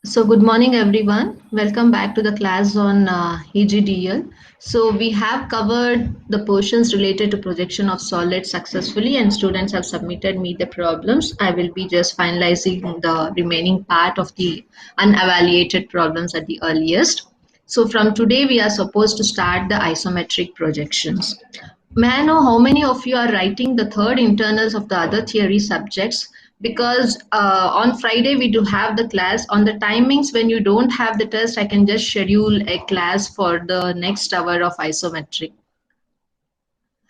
So good morning, everyone. Welcome back to the class on EGDL. So we have covered the portions related to projection of solids successfully, and students have submitted me the problems. I will be just finalizing the remaining part of the unevaluated problems at the earliest. So from today, we are supposed to start the isometric projections. May I know how many of you are writing the third internals of the other theory subjects? Because on Friday we do have the class. On the timings when you don't have the test, I can just schedule a class for the next hour of isometric.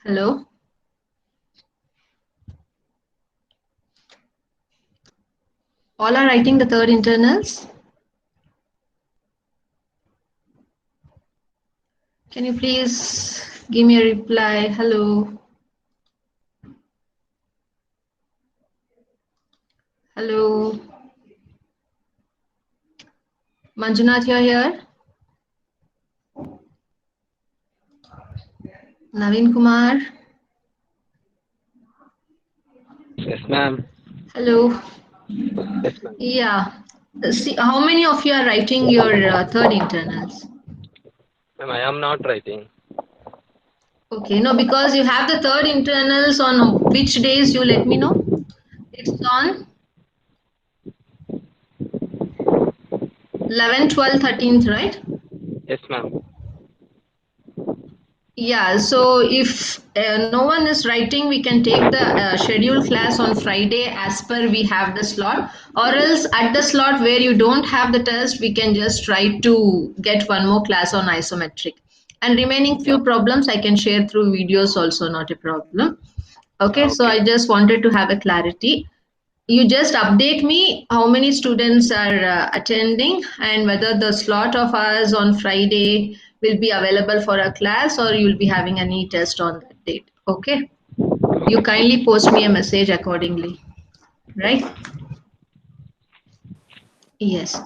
Hello? All are writing the third internals? Can you please give me a reply? Hello? Hello? Manjunath, you're here? Naveen Kumar? Yes, ma'am. Hello? Yes, ma'am. Yeah. See, how many of you are writing your third internals? Ma'am, I am not writing. Okay, no, because you have the third internals on which days you let me know? It's on 11, 12, 13th, right? Yes, ma'am. Yeah, so if no one is writing, we can take the scheduled class on Friday as per we have the slot, or else at the slot where you don't have the test, we can just try to get one more class on isometric. And remaining Yeah. few problems I can share through videos also, not a problem. Okay, so Okay, I ma'am. just wanted to have a clarity. You just update me how many students are attending and whether the slot of ours on Friday will be available for a class or you'll be having any test on that date. Okay. You kindly post me a message accordingly. Right? Yes.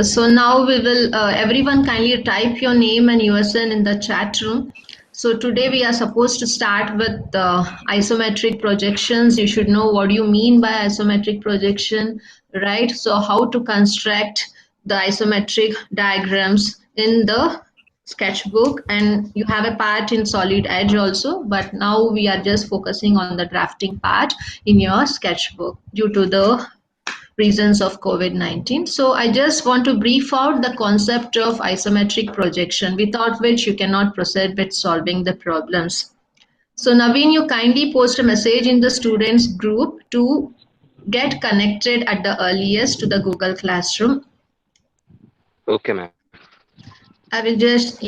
So now we will, everyone kindly type your name and USN in the chat room. So today we are supposed to start with isometric projections. You should know what you mean by isometric projection, right? So how to construct the isometric diagrams in the sketchbook, and you have a part in solid edge also, but now we are just focusing on the drafting part in your sketchbook due to the reasons of COVID-19. So I just want to brief out the concept of isometric projection, without which you cannot proceed with solving the problems. So Naveen, you kindly post a message in the students group to get connected at the earliest to the Google Classroom. Okay, ma'am. I will just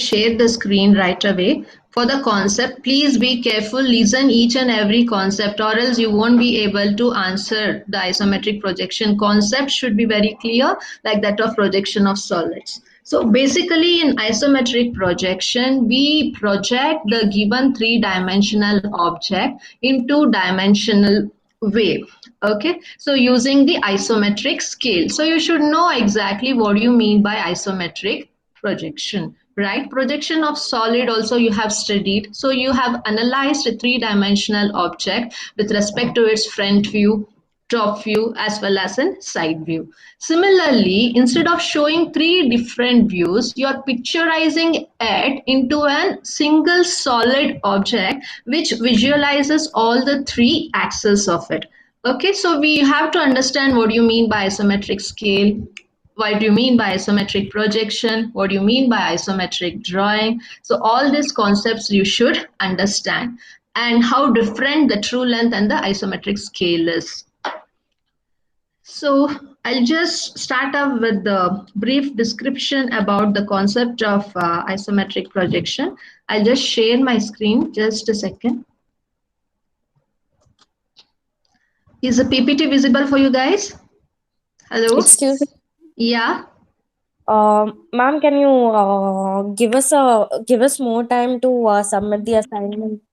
share the screen right away. For the concept, please be careful, listen each and every concept, or else you won't be able to answer the isometric projection. Concept should be very clear, like that of projection of solids. So basically in isometric projection, we project the given three-dimensional object in two-dimensional way. Okay, so using the isometric scale. So you should know exactly what you mean by isometric projection, right? Projection of solid also you have studied. So you have analyzed a three-dimensional object with respect to its front view, top view, as well as in side view. Similarly, instead of showing three different views, you are picturizing it into a single solid object which visualizes all the three axes of it. Okay, so we have to understand what you mean by isometric scale, what do you mean by isometric projection, what do you mean by isometric drawing. So all these concepts you should understand, and how different the true length and the isometric scale is. So I'll just start off with the brief description about the concept of isometric projection. I'll just share my screen, just a second. Is the PPT visible for you guys? Hello? Excuse me. Yeah. Ma'am, can you give us more time to submit the assignment?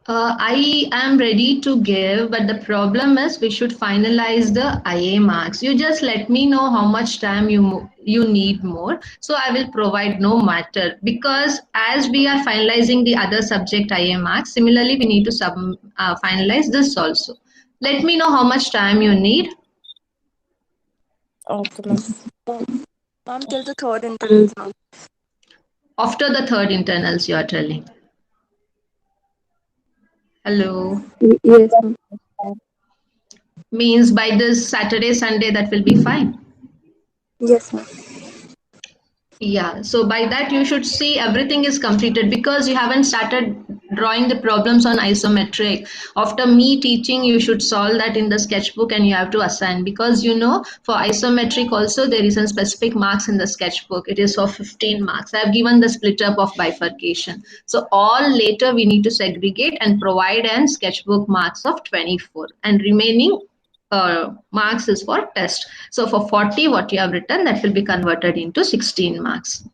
I am ready to give, but the problem is we should finalize the IA marks. You just let me know how much time you need more. So I will provide no matter, because as we are finalizing the other subject IA marks, similarly we need to finalize this also. Let me know how much time you need. Okay, ma'am. Ma'am, till the third internals, ma'am. After the third internals, you are telling. Hello. Yes, ma'am. Means by this Saturday, Sunday, that will be fine. Yes, ma'am. Yeah, so by that you should see everything is completed because you haven't started drawing the problems on isometric. After me teaching, you should solve that in the sketchbook and you have to assign because you know for isometric also there is a specific marks in the sketchbook. It is of 15 marks. I have given the split up of bifurcation. So all later we need to segregate and provide an sketchbook marks of 24 and remaining marks is for test. So for 40, what you have written, that will be converted into 16 marks.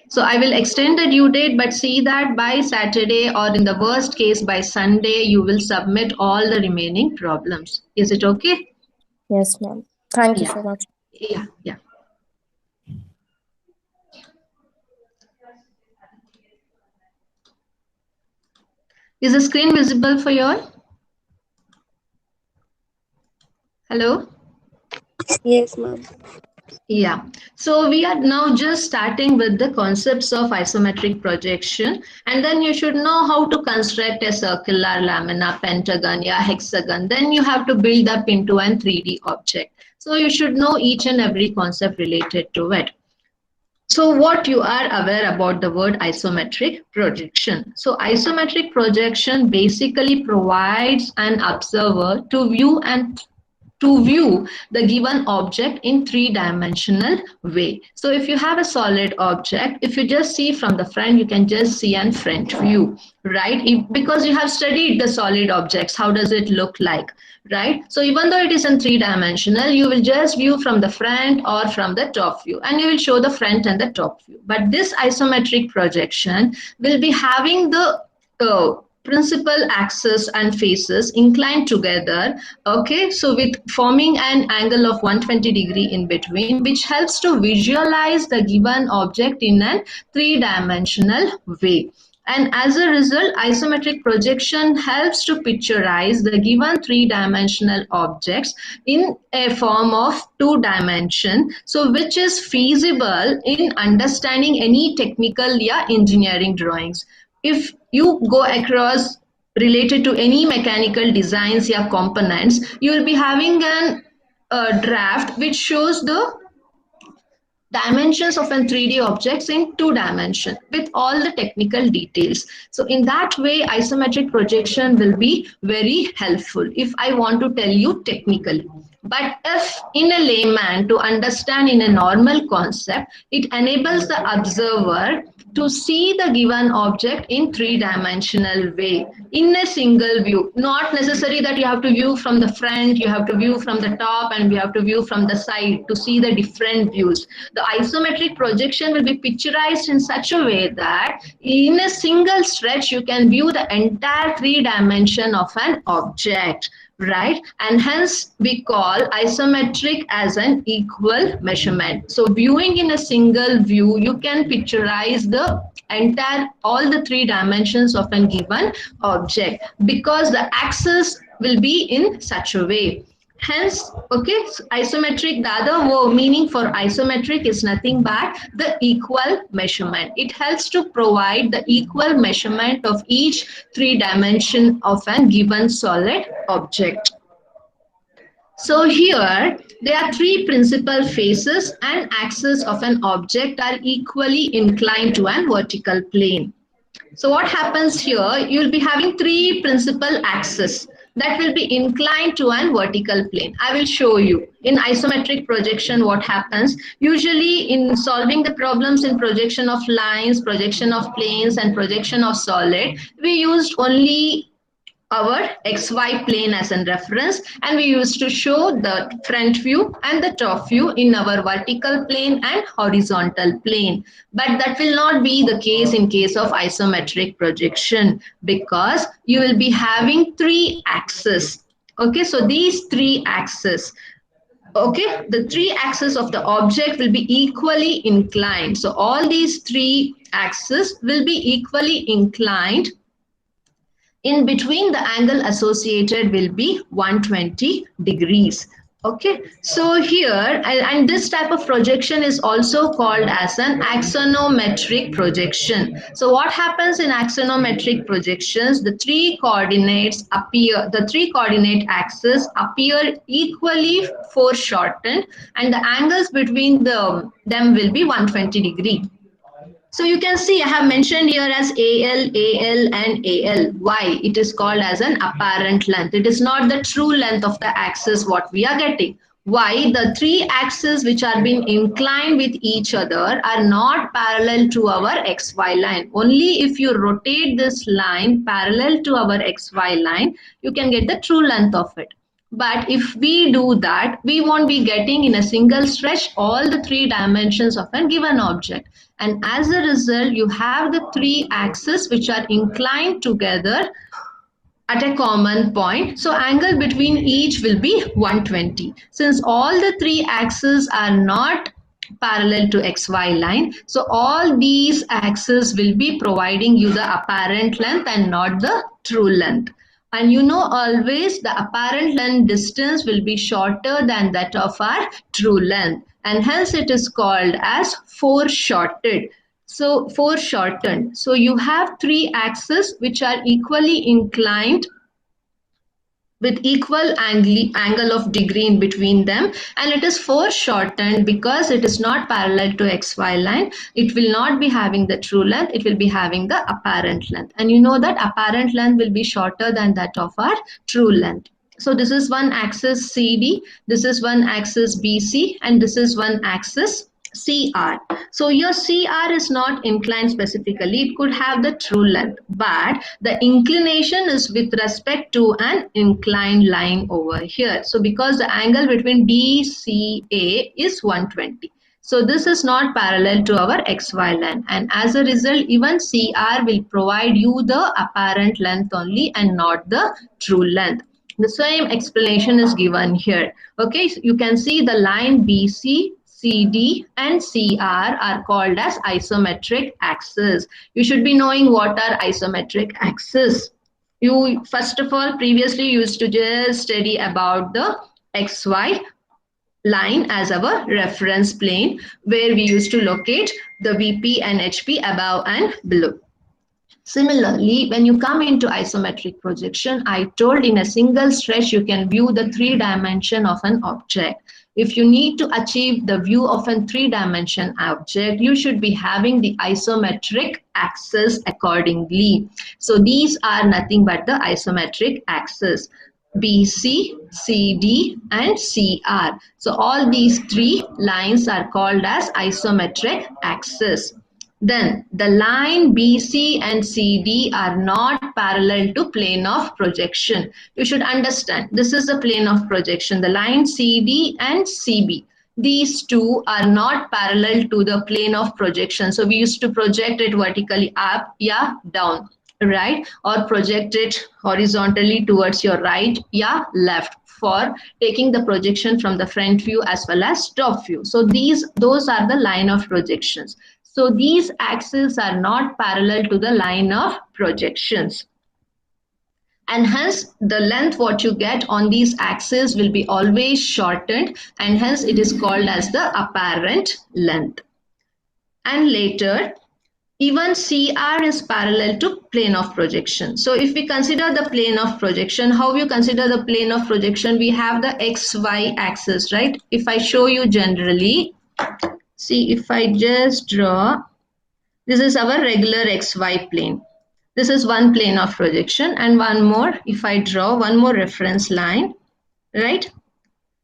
So I will extend the due date, but see that by Saturday or in the worst case by Sunday, you will submit all the remaining problems. Is it okay? Yes, ma'am. Thank you Yeah, so much. yeah, yeah. Is the screen visible for you all? Hello? Yes, ma'am. Yeah, so we are now just starting with the concepts of isometric projection, and then you should know how to construct a circular lamina, pentagon, yeah, hexagon. Then you have to build up into an 3D object. So you should know each and every concept related to it. So what you are aware about the word isometric projection. So isometric projection basically provides an observer to view the given object in three-dimensional way. So if you have a solid object, if you just see from the front, you can just see an front view, right? Because you have studied the solid objects, how does it look like, right? So even though it is in three-dimensional, you will just view from the front or from the top view, and you will show the front and the top view. But this isometric projection will be having the principal axis and faces inclined together, okay, so with forming an angle of 120 degree in between, which helps to visualize the given object in a three-dimensional way. And as a result, isometric projection helps to picturize the given three-dimensional objects in a form of two-dimension, so which is feasible in understanding any technical engineering drawings. If you go across related to any mechanical designs or components, you will be having a draft which shows the dimensions of an 3D objects in two dimension with all the technical details. So in that way, isometric projection will be very helpful if I want to tell you technically. But if in a layman to understand in a normal concept, it enables the observer to see the given object in three-dimensional way in a single view. Not necessary that you have to view from the front, you have to view from the top, and you have to view from the side to see the different views. The isometric projection will be picturized in such a way that in a single stretch you can view the entire three dimension of an object, right? And hence we call isometric as an equal measurement. So viewing in a single view, you can picturize the entire all the three dimensions of a given object because the axis will be in such a way. Hence, okay, so isometric, the other meaning for isometric is nothing but the equal measurement. It helps to provide the equal measurement of each three dimension of a given solid object. So here, there are three principal faces and axes of an object are equally inclined to an vertical plane. So what happens here, you will be having three principal axes that will be inclined to an vertical plane. I will show you. In isometric projection, what happens? Usually in solving the problems in projection of lines, projection of planes, and projection of solid, we used only our XY plane as a reference, and we used to show the front view and the top view in our vertical plane and horizontal plane. But that will not be the case in case of isometric projection because you will be having three axes. Okay, so these three axes, okay, the three axes of the object will be equally inclined. So all these three axes will be equally inclined. In between, the angle associated will be 120 degrees. Okay, so here, and this type of projection is also called as an axonometric projection. So what happens in axonometric projections? The three coordinate axes appear equally foreshortened, and the angles between them will be 120 degree. So you can see I have mentioned here as AL, AL and AL. Why? It is called as an apparent length. It is not the true length of the axis what we are getting. Why? The three axes which are being inclined with each other are not parallel to our XY line. Only if you rotate this line parallel to our XY line, you can get the true length of it. But if we do that, we won't be getting in a single stretch all the three dimensions of a given object. And as a result, you have the three axes which are inclined together at a common point. So angle between each will be 120. Since all the three axes are not parallel to XY line, so all these axes will be providing you the apparent length and not the true length. And you know always the apparent length distance will be shorter than that of our true length, and hence it is called as foreshortened. So foreshortened. So you have three axes which are equally inclined with equal angle of degree in between them, and it is foreshortened because it is not parallel to XY line. It will not be having the true length, it will be having the apparent length, and you know that apparent length will be shorter than that of our true length. So this is one axis CD, this is one axis BC, and this is one axis CR. So your CR is not inclined specifically, it could have the true length, but the inclination is with respect to an inclined line over here. So because the angle between DCA is 120. So this is not parallel to our XY line, and as a result even CR will provide you the apparent length only and not the true length. The same explanation is given here. Okay, so you can see the line BC, CD and CR are called as isometric axes. You should be knowing what are isometric axes. You first of all previously used to just study about the XY line as our reference plane where we used to locate the VP and HP above and below. Similarly, when you come into isometric projection, I told in a single stretch you can view the three dimension of an object. If you need to achieve the view of a three-dimension object, you should be having the isometric axis accordingly. So these are nothing but the isometric axis. BC, CD and CR. So all these three lines are called as isometric axis. Then the line BC and CD are not parallel to plane of projection. You should understand this is the plane of projection. The line CD and CB. These two are not parallel to the plane of projection. So we used to project it vertically up, yeah, down, right? Or project it horizontally towards your right, yeah, left, for taking the projection from the front view as well as top view. So those are the line of projections. So these axes are not parallel to the line of projections. And hence the length what you get on these axes will be always shortened, and hence it is called as the apparent length. And later, even CR is parallel to plane of projection. So if we consider the plane of projection, how you consider the plane of projection? We have the XY axis, right? If I show you generally, see, if I just draw, this is our regular XY plane. This is one plane of projection, and one more, if I draw one more reference line, right?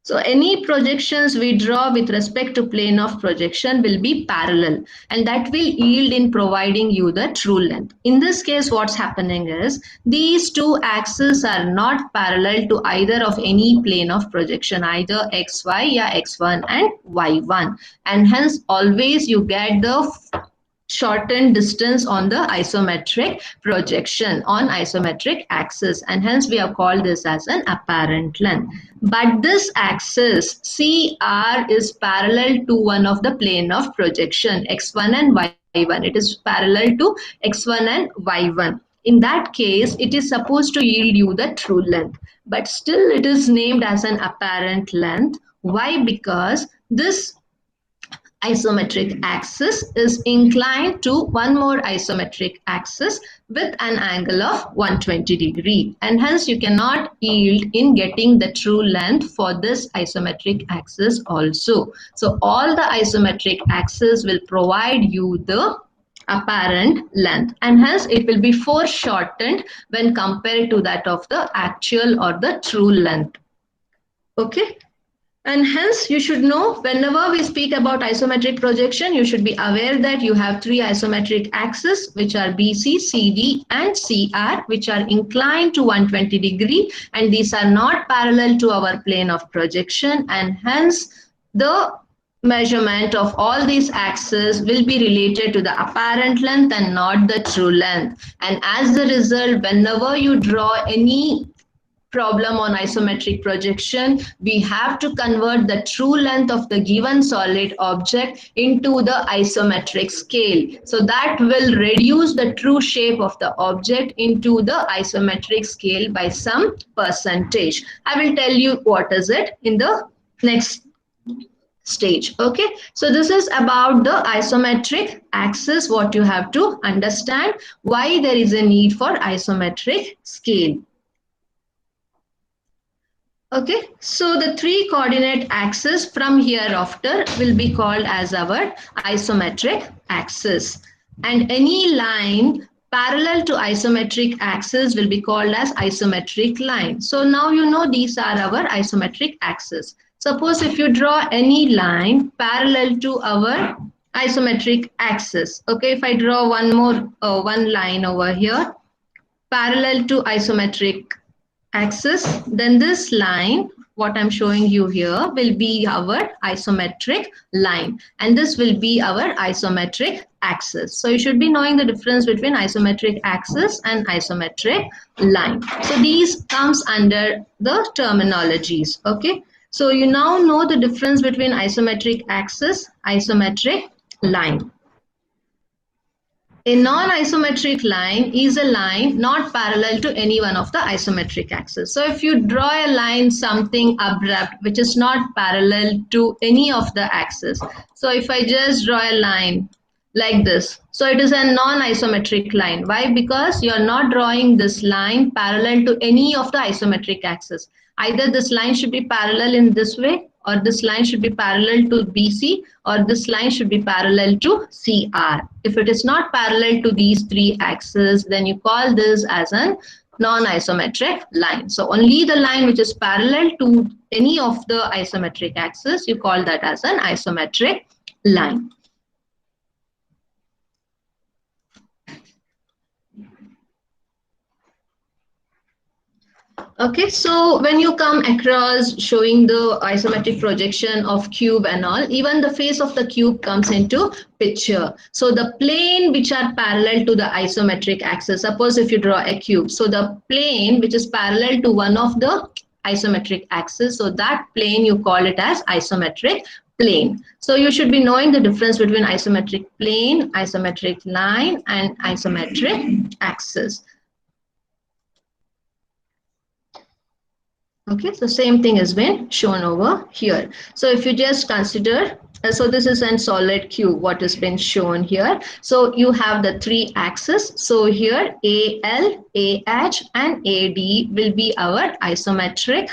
So any projections we draw with respect to plane of projection will be parallel, and that will yield in providing you the true length. In this case, what's happening is these two axes are not parallel to either of any plane of projection, either XY or X1 and Y1, and hence always you get the shortened distance on the isometric projection on isometric axis, and hence we have called this as an apparent length. But this axis CR is parallel to one of the plane of projection, X1 and Y1. It is parallel to X1 and Y1. In that case, it is supposed to yield you the true length, but still it is named as an apparent length. Why? Because this isometric axis is inclined to one more isometric axis with an angle of 120 degree, and hence you cannot yield in getting the true length for this isometric axis also. So all the isometric axes will provide you the apparent length, and hence it will be foreshortened when compared to that of the actual or the true length. Okay. And hence you should know, whenever we speak about isometric projection, you should be aware that you have three isometric axes, which are BC, CD and CR, which are inclined to 120 degree, and these are not parallel to our plane of projection, and hence the measurement of all these axes will be related to the apparent length and not the true length. And as a result, whenever you draw any problem on isometric projection, we have to convert the true length of the given solid object into the isometric scale. So that will reduce the true shape of the object into the isometric scale by some percentage. I will tell you what is it in the next stage. Okay, so this is about the isometric axis, what you have to understand, why there is a need for isometric scale. Okay, so the three coordinate axis from hereafter will be called as our isometric axis, and any line parallel to isometric axis will be called as isometric line. So now you know these are our isometric axis. Suppose if you draw any line parallel to our isometric axis, okay, if I draw one line over here parallel to isometric axis, then this line, what I'm showing you here, will be our isometric line, and this will be our isometric axis. So you should be knowing the difference between isometric axis and isometric line. So these comes under the terminologies. Okay, so you now know the difference between isometric axis, isometric line. A non-isometric line is a line not parallel to any one of the isometric axes. So if you draw a line something abrupt which is not parallel to any of the axes. So if I just draw a line like this, so it is a non-isometric line. Why? Because you are not drawing this line parallel to any of the isometric axes. Either this line should be parallel in this way, or this line should be parallel to BC, or this line should be parallel to CR. If it is not parallel to these three axes, then you call this as a non-isometric line. So only the line which is parallel to any of the isometric axes, you call that as an isometric line. Okay, so when you come across showing the isometric projection of cube and all, even the face of the cube comes into picture. So the plane which are parallel to the isometric axis, suppose if you draw a cube, so the plane which is parallel to one of the isometric axis, so that plane you call it as isometric plane. So you should be knowing the difference between isometric plane, isometric line and isometric axis. Okay, so same thing has been shown over here. So if you just consider, so this is a solid cube, what has been shown here. So you have the three axes. So here AL, AH and AD will be our isometric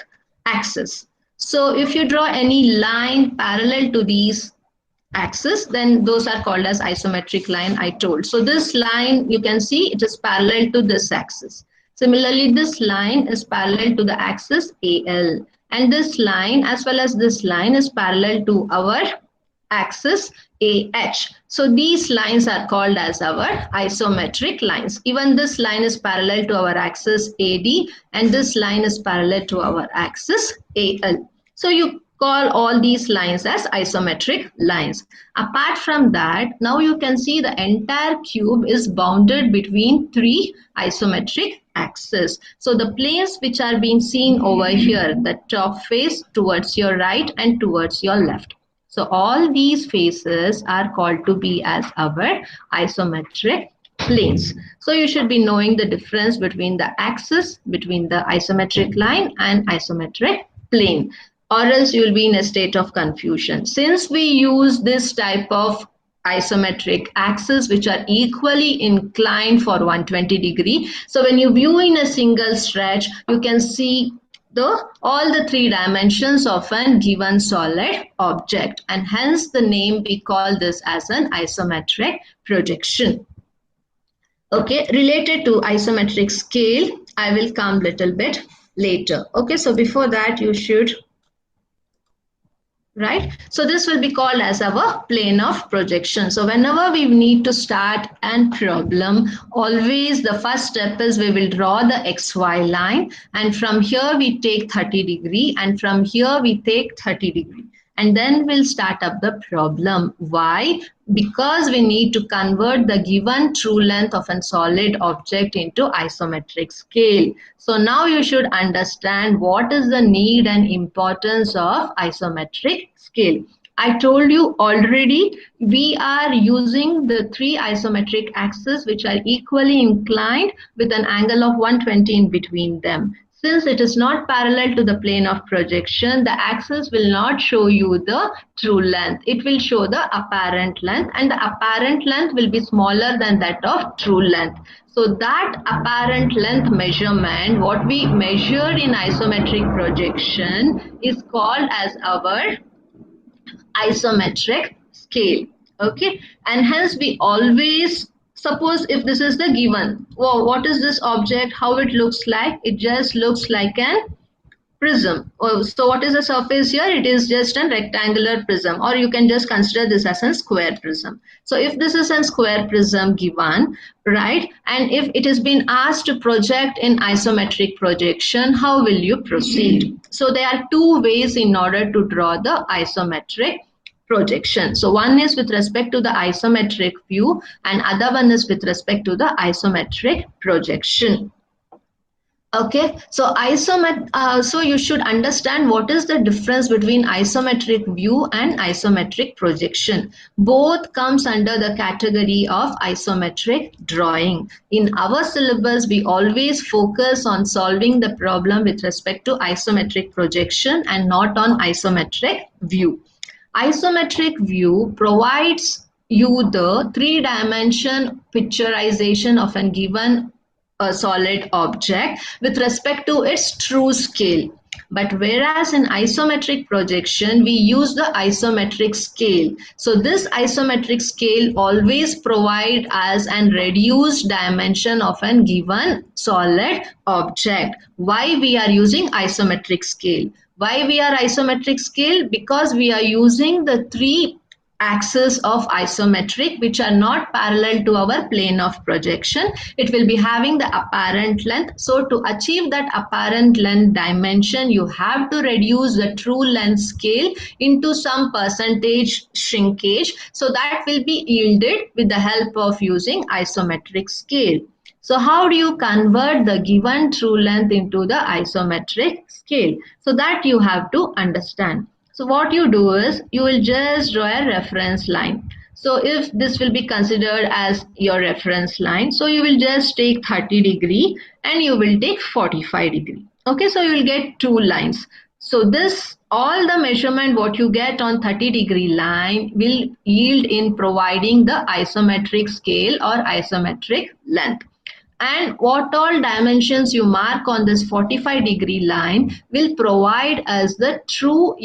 axis. So if you draw any line parallel to these axis, then those are called as isometric line, I told. So this line, you can see it is parallel to this axis. Similarly, this line is parallel to the axis AL, and this line as well as this line is parallel to our axis AH. So these lines are called as our isometric lines. Even this line is parallel to our axis AD, and this line is parallel to our axis AL. So you call all these lines as isometric lines. Apart from that, now you can see the entire cube is bounded between three isometric axes. So the planes which are being seen over here, the top face towards your right and towards your left. So all these faces are called to be as our isometric planes. So you should be knowing the difference between the axis, between the isometric line and isometric plane, or else you will be in a state of confusion. Since we use this type of isometric axis which are equally inclined for 120 degree, so when you view in a single stretch, you can see all the three dimensions of an given solid object, and hence the name we call this as an isometric projection. Okay, related to isometric scale, I will come little bit later. Okay, so before that you should, right? So this will be called as our plane of projection. So whenever we need to start an problem, always the first step is we will draw the XY line, and from here we take 30 degree, and from here we take 30 degree. And then we'll start up the problem. Why? Because we need to convert the given true length of a solid object into isometric scale. So now you should understand what is the need and importance of isometric scale. I told you already, we are using the three isometric axes which are equally inclined with an angle of 120 in between them. Since it is not parallel to the plane of projection, the axis will not show you the true length. It will show the apparent length, and the apparent length will be smaller than that of true length. So that apparent length measurement, what we measured in isometric projection, is called as our isometric scale. Okay, and hence we always, suppose if this is the given, oh, what is this object, how it looks like? It just looks like an prism. Oh, so what is the surface here? It is just a rectangular prism, or you can just consider this as a square prism. So if this is a square prism given, right, and if it has been asked to project in isometric projection, how will you proceed? So there are two ways in order to draw the isometric projection. So one is with respect to the isometric view, and other one is with respect to the isometric projection. Okay, so so you should understand what is the difference between isometric view and isometric projection. Both comes under the category of isometric drawing. In our syllabus, we always focus on solving the problem with respect to isometric projection and not on isometric view. Isometric view provides you the three-dimension picturization of a given solid object with respect to its true scale. But whereas in isometric projection, we use the isometric scale. So this isometric scale always provides us a reduced dimension of a given solid object. Why we are using isometric scale? Why we are isometric scale? Because we are using the three axes of isometric which are not parallel to our plane of projection. It will be having the apparent length. So to achieve that apparent length dimension, you have to reduce the true length scale into some percentage shrinkage. So that will be yielded with the help of using isometric scale. So how do you convert the given true length into the isometric scale? So that you have to understand. So what you do is you will just draw a reference line. So if this will be considered as your reference line, so you will just take 30 degree and you will take 45 degree. Okay, so you will get two lines. So this, all the measurement what you get on 30 degree line will yield in providing the isometric scale or isometric length. And what all dimensions you mark on this 45 degree line will provide us the true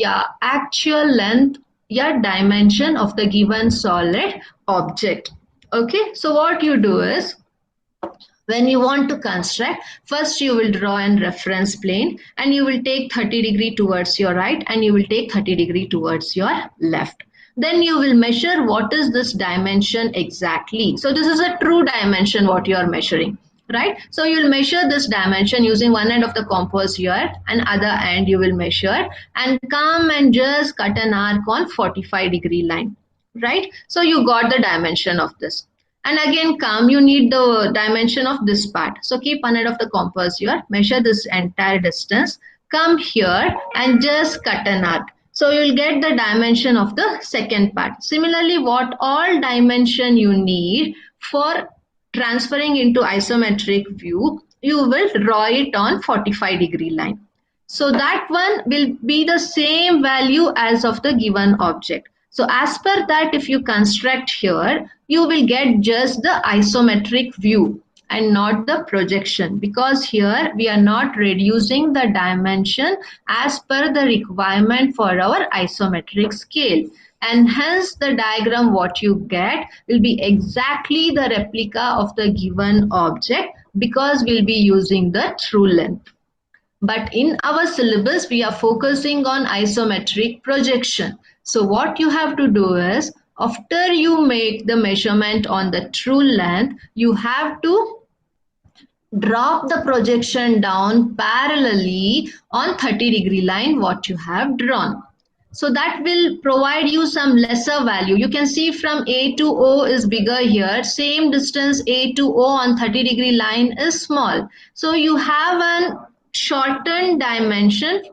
actual length dimension of the given solid object. Okay, so what you do is, when you want to construct, first you will draw a reference plane and you will take 30 degree towards your right and you will take 30 degree towards your left. Then you will measure what is this dimension exactly. So this is a true dimension what you are measuring, right? So you will measure this dimension using one end of the compass here and other end you will measure and come and just cut an arc on 45 degree line, right? So you got the dimension of this. And again come, you need the dimension of this part. So keep one end of the compass here, measure this entire distance, come here and just cut an arc. So you will get the dimension of the second part. Similarly, what all dimension you need for transferring into isometric view, you will draw it on 45-degree line. So that one will be the same value as of the given object. So as per that, if you construct here, you will get just the isometric view and not the projection, because here we are not reducing the dimension as per the requirement for our isometric scale, and hence the diagram what you get will be exactly the replica of the given object, because we'll be using the true length. But in our syllabus, we are focusing on isometric projection. So what you have to do is, after you make the measurement on the true length, you have to drop the projection down parallelly on 30-degree line what you have drawn. So that will provide you some lesser value. You can see from A to O is bigger here. Same distance A to O on 30-degree line is small. So you have a shortened dimension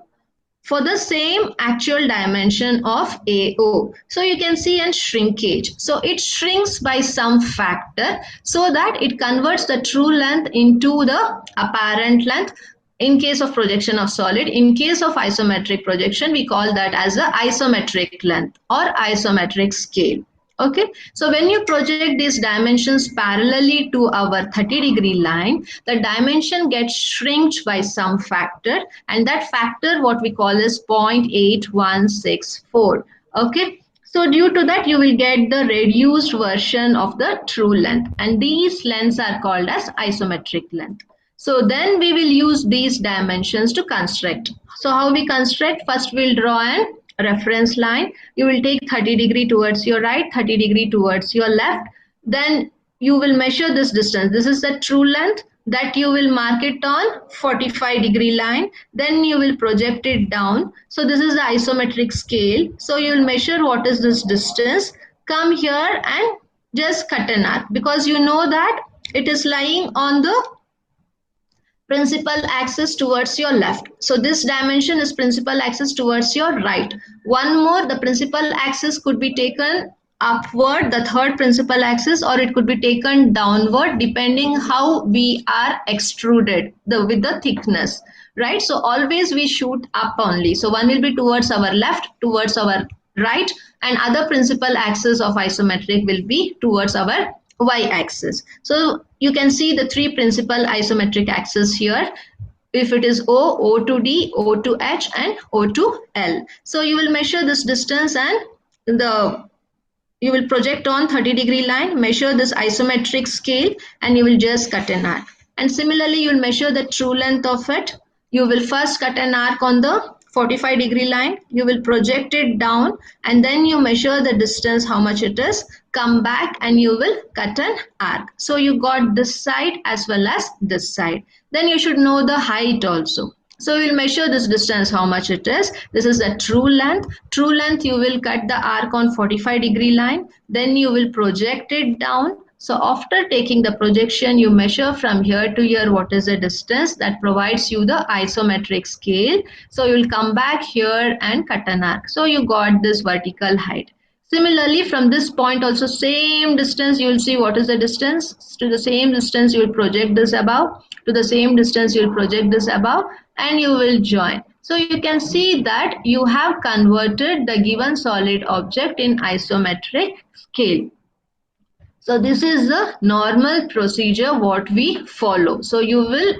for the same actual dimension of AO. So you can see a shrinkage. So it shrinks by some factor so that it converts the true length into the apparent length in case of projection of solid. In case of isometric projection, we call that as a isometric length or isometric scale. Okay, so when you project these dimensions parallelly to our 30-degree line, the dimension gets shrinked by some factor, and that factor what we call is 0.8164. Okay, so due to that you will get the reduced version of the true length, and these lengths are called as isometric length. So then we will use these dimensions to construct. So how we construct? First we'll draw an reference line. You will take 30-degree towards your right, 30-degree towards your left. Then you will measure this distance. This is the true length that you will mark it on 45-degree line. Then you will project it down. So this is the isometric scale. So you will measure what is this distance. Come here and just cut an arc, because you know that it is lying on the principal axis towards your left. So this dimension is principal axis towards your right. One more, the principal axis could be taken upward, the third principal axis, or it could be taken downward depending how we are extruded with the thickness, right? So always we shoot up only. So one will be towards our left, towards our right, and other principal axis of isometric will be towards our y-axis. So you can see the three principal isometric axes here. If it is O, O to D, O to H, and O to L. So you will measure this distance and you will project on 30-degree line, measure this isometric scale, and you will just cut an arc. And similarly, you will measure the true length of it. You will first cut an arc on the 45-degree line, you will project it down, and then you measure the distance, how much it is, come back and you will cut an arc. So you got this side as well as this side. Then you should know the height also. So we will measure this distance, how much it is. This is the true length. True length, you will cut the arc on 45-degree line. Then you will project it down. So after taking the projection, you measure from here to here what is the distance that provides you the isometric scale. So you will come back here and cut an arc. So you got this vertical height. Similarly, from this point also same distance, you will see what is the distance. To the same distance, you will project this above. To the same distance, you will project this above, and you will join. So you can see that you have converted the given solid object in isometric scale. So this is the normal procedure what we follow. So you will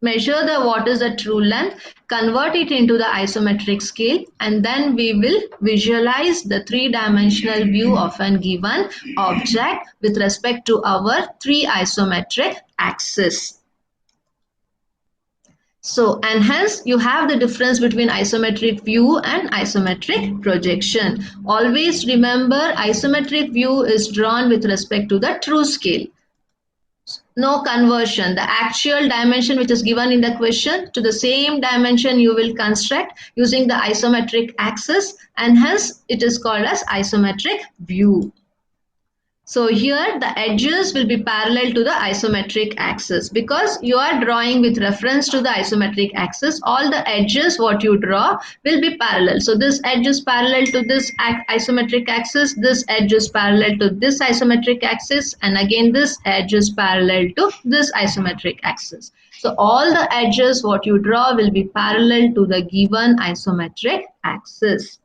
measure what is the true length, convert it into the isometric scale, and then we will visualize the three-dimensional view of a given object with respect to our three isometric axes. So, and hence you have the difference between isometric view and isometric projection. Always remember, isometric view is drawn with respect to the true scale. No conversion. The actual dimension which is given in the question, to the same dimension you will construct using the isometric axis, and hence it is called as isometric view. So here the edges will be parallel to the isometric axis because you are drawing with reference to the isometric axis. All the edges what you draw will be parallel. So this edge is parallel to this isometric axis, this edge is parallel to this isometric axis, and again this edge is parallel to this isometric axis. So all the edges what you draw will be parallel to the given isometric axis.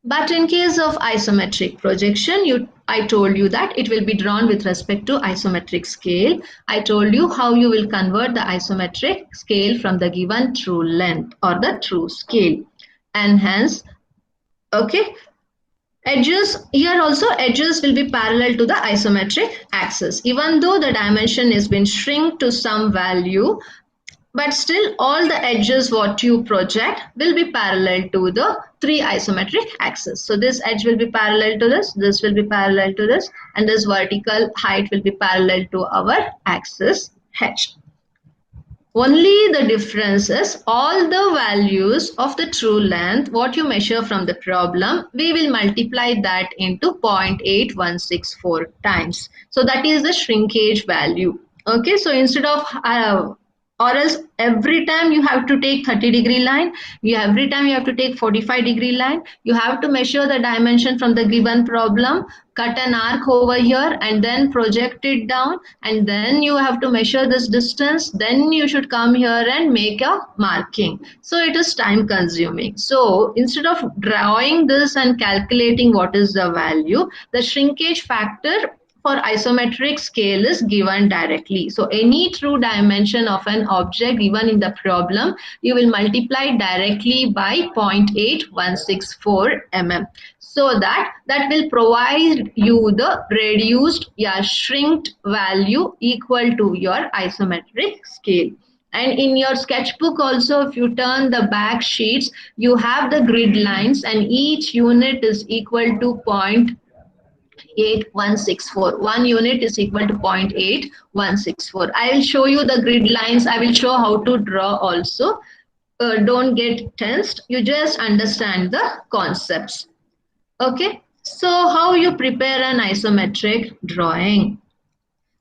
But in case of isometric projection, I told you that it will be drawn with respect to isometric scale. I told you how you will convert the isometric scale from the given true length or the true scale. And hence, okay, edges, here also edges will be parallel to the isometric axis. Even though the dimension has been shrunk to some value, but still all the edges what you project will be parallel to the three isometric axes. So this edge will be parallel to this will be parallel to this, and this vertical height will be parallel to our axis H. Only the difference is all the values of the true length what you measure from the problem, we will multiply that into 0.8164 times. So that is the shrinkage value. Okay, so instead of or else every time you have to take 30-degree line, every time you have to take 45-degree line, you have to measure the dimension from the given problem, cut an arc over here and then project it down, and then you have to measure this distance, then you should come here and make a marking. So it is time consuming. So instead of drawing this and calculating what is the value, the shrinkage factor for isometric scale is given directly. So any true dimension of an object given in the problem, you will multiply directly by 0.8164 mm. So that will provide you the reduced shrinked value equal to your isometric scale. And in your sketchbook also, if you turn the back sheets, you have the grid lines and each unit is equal to 0.8164. 1 unit is equal to 0.8164. I will show you the grid lines. I will show how to draw also. Don't get tensed. You just understand the concepts. Okay. So how you prepare an isometric drawing?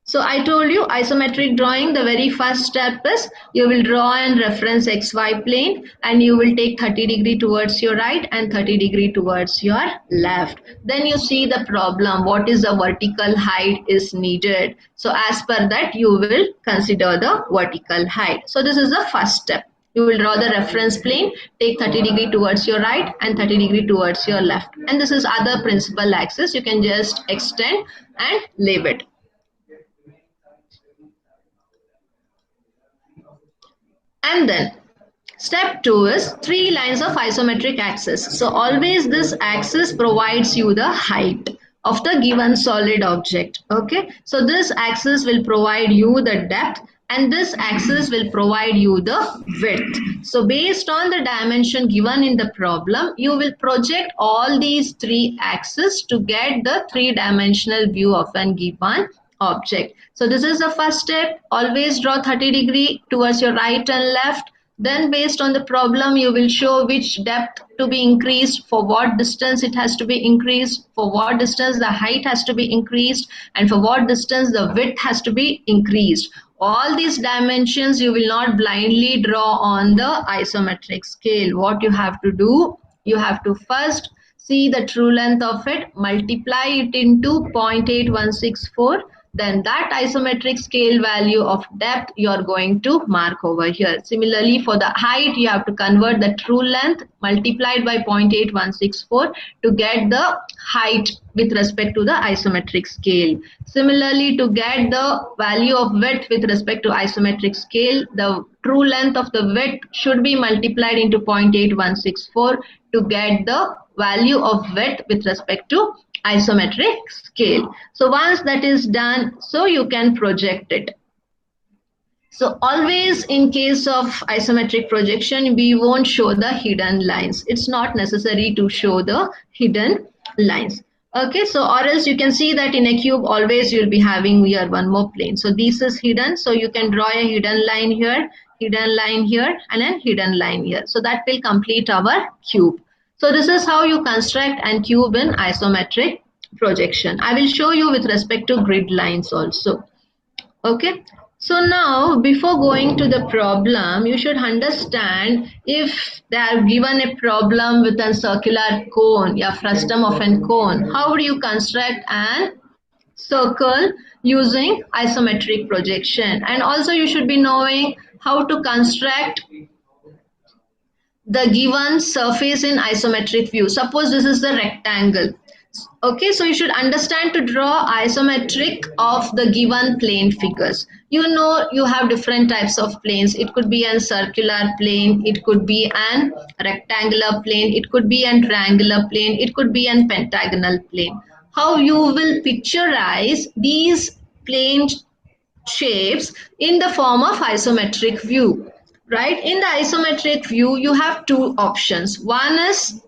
So I told you isometric drawing, the very first step is you will draw and reference XY plane and you will take 30-degree towards your right and 30-degree towards your left. Then you see the problem, what is the vertical height is needed. So as per that you will consider the vertical height. So this is the first step. You will draw the reference plane, take 30-degree towards your right and 30-degree towards your left. And this is other principal axis. You can just extend and leave it. And then step 2 is 3 lines of isometric axis. So always this axis provides you the height of the given solid object. Okay. So this axis will provide you the depth and this axis will provide you the width. So based on the dimension given in the problem, you will project all these 3 axes to get the 3-dimensional view of an given object. So this is the first step. Always draw 30-degree towards your right and left. Then based on the problem, you will show which depth to be increased, for what distance it has to be increased, for what distance the height has to be increased, and for what distance the width has to be increased. All these dimensions you will not blindly draw on the isometric scale. What you have to do, you have to first see the true length of it, multiply it into 0.8164. Then that isometric scale value of depth you are going to mark over here. Similarly, for the height, you have to convert the true length multiplied by 0.8164 to get the height with respect to the isometric scale. Similarly, to get the value of width with respect to isometric scale, the true length of the width should be multiplied into 0.8164 to get the value of width with respect to isometric scale. So once that is done, so you can project it. So always in case of isometric projection, we won't show the hidden lines. It's not necessary to show the hidden lines. Okay, so or else you can see that in a cube always you'll be having here one more plane. So this is hidden. So you can draw a hidden line here, and a hidden line here. So that will complete our cube. So this is how you construct an cube in isometric projection. I will show you with respect to grid lines also. Okay. So now, before going to the problem, you should understand if they are given a problem with a circular cone, yeah, frustum of a cone, how would you construct an circle using isometric projection? And also you should be knowing how to construct the given surface in isometric view. Suppose this is the rectangle. Okay, so you should understand to draw isometric of the given plane figures. You know you have different types of planes. It could be a circular plane, it could be an rectangular plane, it could be a triangular plane, it could be a pentagonal plane. How you will picturize these plane shapes in the form of isometric view, right? In the isometric view you have two options. One is,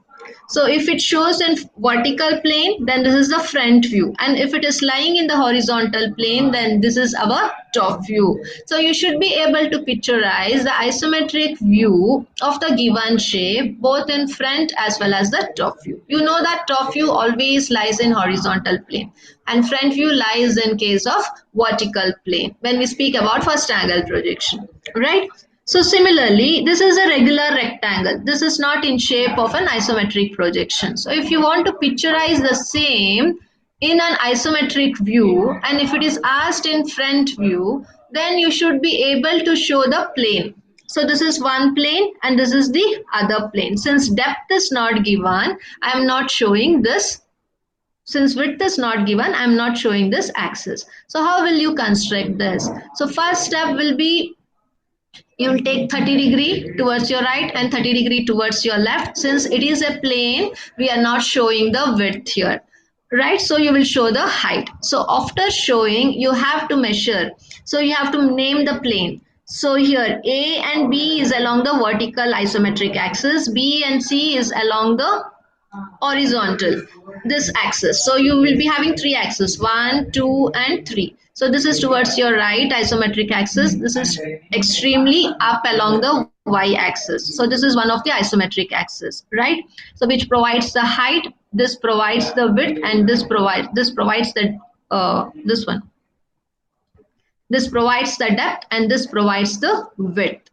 so if it shows in vertical plane, then this is the front view, and if it is lying in the horizontal plane, then this is our top view. So you should be able to picturize the isometric view of the given shape both in front as well as the top view. You know that top view always lies in horizontal plane and front view lies in case of vertical plane when we speak about first angle projection, right? So similarly, this is a regular rectangle. This is not in shape of an isometric projection. So if you want to picturize the same in an isometric view, and if it is asked in front view, then you should be able to show the plane. So this is one plane and this is the other plane. Since depth is not given, I am not showing this. Since width is not given, I am not showing this axis. So how will you construct this? So first step will be, you will take 30° towards your right and 30° towards your left. Since it is a plane, we are not showing the width here, right? So you will show the height. So after showing, you have to measure. So you have to name the plane. So here A and B is along the vertical isometric axis, B and C is along the horizontal, this axis. So you will be having three axes, 1, 2 and 3. So this is towards your right isometric axis, this is extremely up along the y axis. So this is one of the isometric axis, right? So which provides the height, this provides the width, and this provides the this one, this provides the depth, and this provides the width.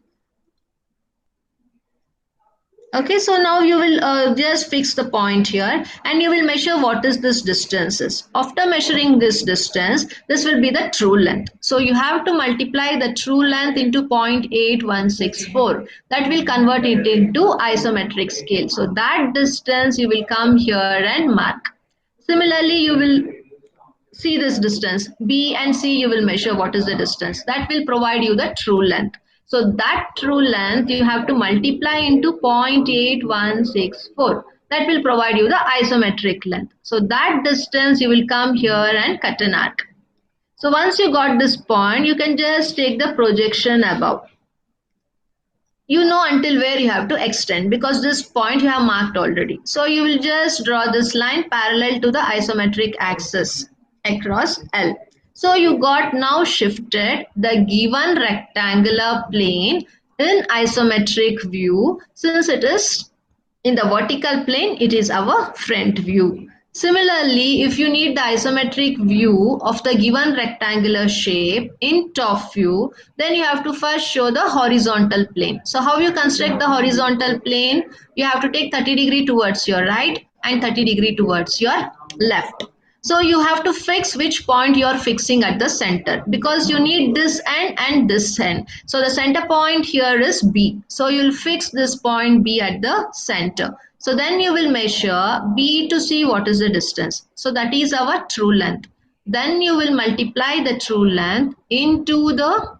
Okay, so now you will just fix the point here and you will measure what is this distance is. After measuring this distance, this will be the true length. So you have to multiply the true length into 0.8164. That will convert it into isometric scale. So that distance you will come here and mark. Similarly, you will see this distance. B and C you will measure what is the distance. That will provide you the true length. So that true length you have to multiply into 0.8164. That will provide you the isometric length. So that distance you will come here and cut an arc. So once you got this point, you can just take the projection above. You know until where you have to extend because this point you have marked already. So you will just draw this line parallel to the isometric axis across L. So you got now shifted the given rectangular plane in isometric view. Since it is in the vertical plane, it is our front view. Similarly, if you need the isometric view of the given rectangular shape in top view, then you have to first show the horizontal plane. So how you construct the horizontal plane? You have to take 30° towards your right and 30° towards your left. So you have to fix which point you are fixing at the center because you need this end and this end. So the center point here is B. So you will fix this point B at the center. So then you will measure B to see what is the distance. So that is our true length. Then you will multiply the true length into the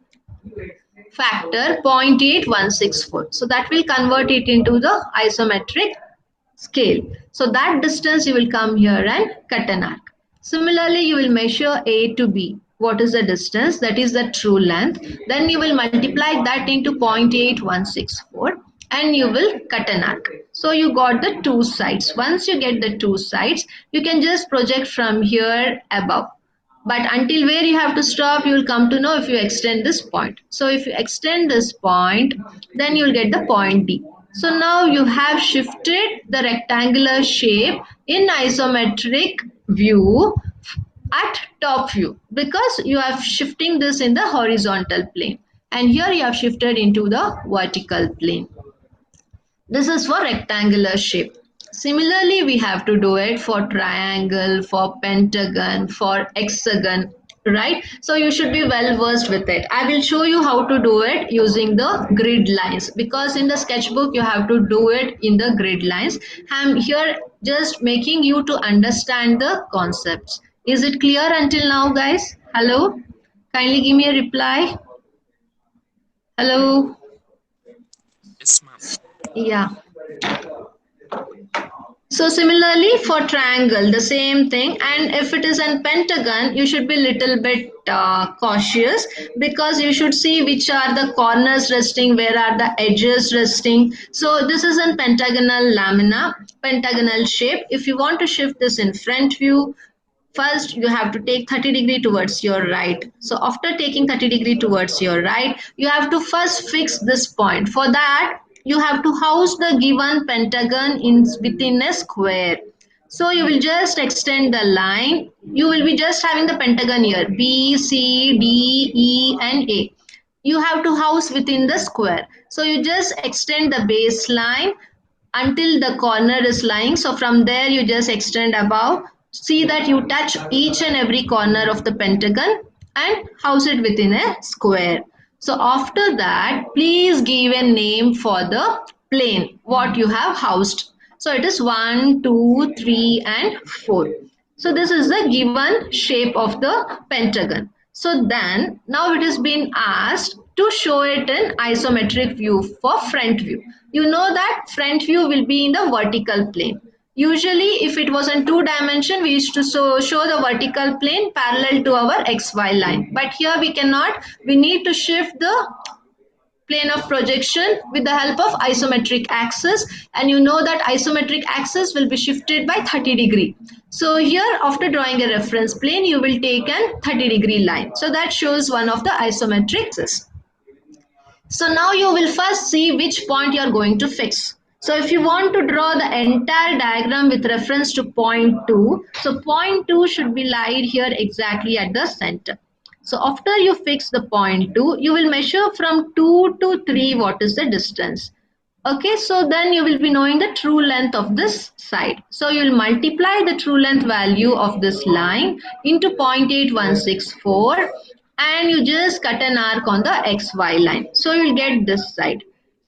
factor 0.8164. So that will convert it into the isometric scale. So that distance you will come here and cut an arc. Similarly, you will measure A to B. What is the distance? That is the true length. Then you will multiply that into 0.8164 and you will cut an arc. So you got the two sides. Once you get the two sides, you can just project from here above. But until where you have to stop, you will come to know if you extend this point. So if you extend this point, then you will get the point D. So now you have shifted the rectangular shape in isometric view at top view, because you are shifting this in the horizontal plane, and here you have shifted into the vertical plane. This is for rectangular shape. Similarly, we have to do it for triangle, for pentagon, for hexagon, right? So you should be well versed with it. I will show you how to do it using the grid lines, because in the sketchbook you have to do it in the grid lines. I'm here just making you to understand the concepts. Is it clear until now, guys? Hello? Kindly give me a reply. Hello? Yes, ma'am. Yeah. So similarly for triangle, the same thing, and if it is an pentagon, you should be little bit cautious, because you should see which are the corners resting, where are the edges resting. So this is a pentagonal lamina, pentagonal shape. If you want to shift this in front view, first you have to take 30 degree towards your right. So after taking 30 degree towards your right, you have to first fix this point. For that, you have to house the given pentagon in within a square. So you will just extend the line. You will be just having the pentagon here, B, C, D, E and A. You have to house within the square. So you just extend the baseline until the corner is lying. So from there you just extend above. See that you touch each and every corner of the pentagon and house it within a square. So after that, please give a name for the plane what you have housed. So it is 1, 2, 3 and 4. So this is the given shape of the pentagon. So then now it has been asked to show it in isometric view for front view. You know that front view will be in the vertical plane. Usually if it was in 2 dimension, we used to show the vertical plane parallel to our XY line. But here we cannot. We need to shift the plane of projection with the help of isometric axis, and you know that isometric axis will be shifted by 30 degree. So here after drawing a reference plane, you will take an 30 degree line. So that shows one of the isometric axis. So now you will first see which point you are going to fix. So if you want to draw the entire diagram with reference to point 2, so point 2 should be laid here exactly at the center. So after you fix the point 2, you will measure from 2 to 3 what is the distance. Okay, so then you will be knowing the true length of this side. So you will multiply the true length value of this line into 0.8164, and you just cut an arc on the XY line. So you will get this side.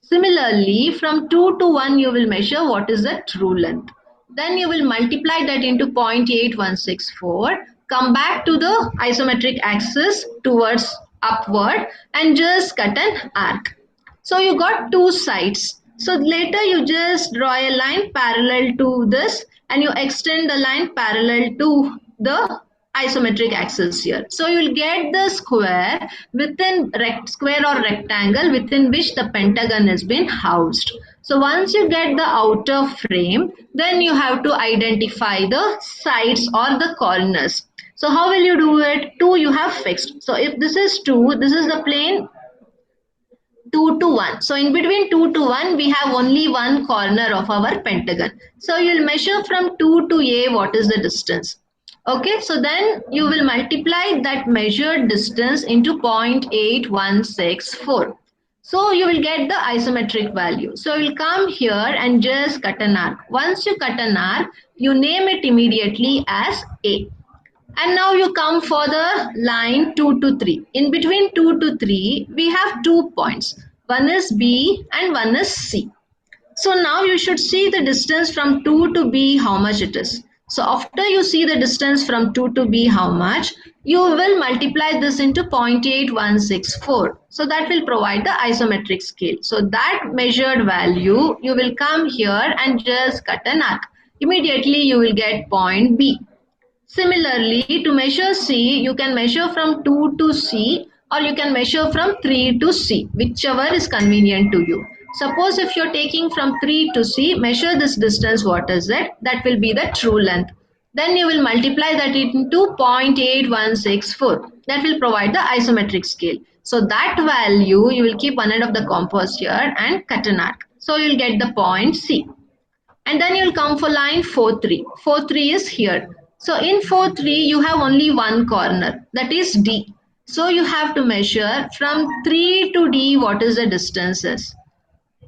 Similarly, from 2 to 1, you will measure what is the true length. Then you will multiply that into 0.8164, come back to the isometric axis towards upward and just cut an arc. So you got two sides. So later you just draw a line parallel to this and you extend the line parallel to the isometric axis here. So you will get the square within square or rectangle within which the pentagon has been housed. So once you get the outer frame, then you have to identify the sides or the corners. So how will you do it? 2 you have fixed. So if this is 2, this is the plane 2 to 1. So in between 2 to 1, we have only one corner of our pentagon. So you'll measure from 2 to A what is the distance. Okay, so then you will multiply that measured distance into 0.8164. So you will get the isometric value. So you'll come here and just cut an arc. Once you cut an arc, you name it immediately as A. And now you come for the line 2 to 3. In between 2 to 3, we have 2 points. One is B and one is C. So now you should see the distance from 2 to B, how much it is. So after you see the distance from 2 to B, how much, you will multiply this into 0.8164. So that will provide the isometric scale. So that measured value, you will come here and just cut an arc. Immediately you will get point B. Similarly, to measure C, you can measure from 2 to C or you can measure from 3 to C, whichever is convenient to you. Suppose if you're taking from 3 to C, measure this distance, what is it? That will be the true length. Then you will multiply that into 0.8164. That will provide the isometric scale. So that value, you will keep one end of the compass here and cut an arc. So you'll get the point C. And then you'll come for line 4, 3. 4, 3 is here. So in 4, 3, you have only one corner, that is D. So you have to measure from 3 to D what is the distances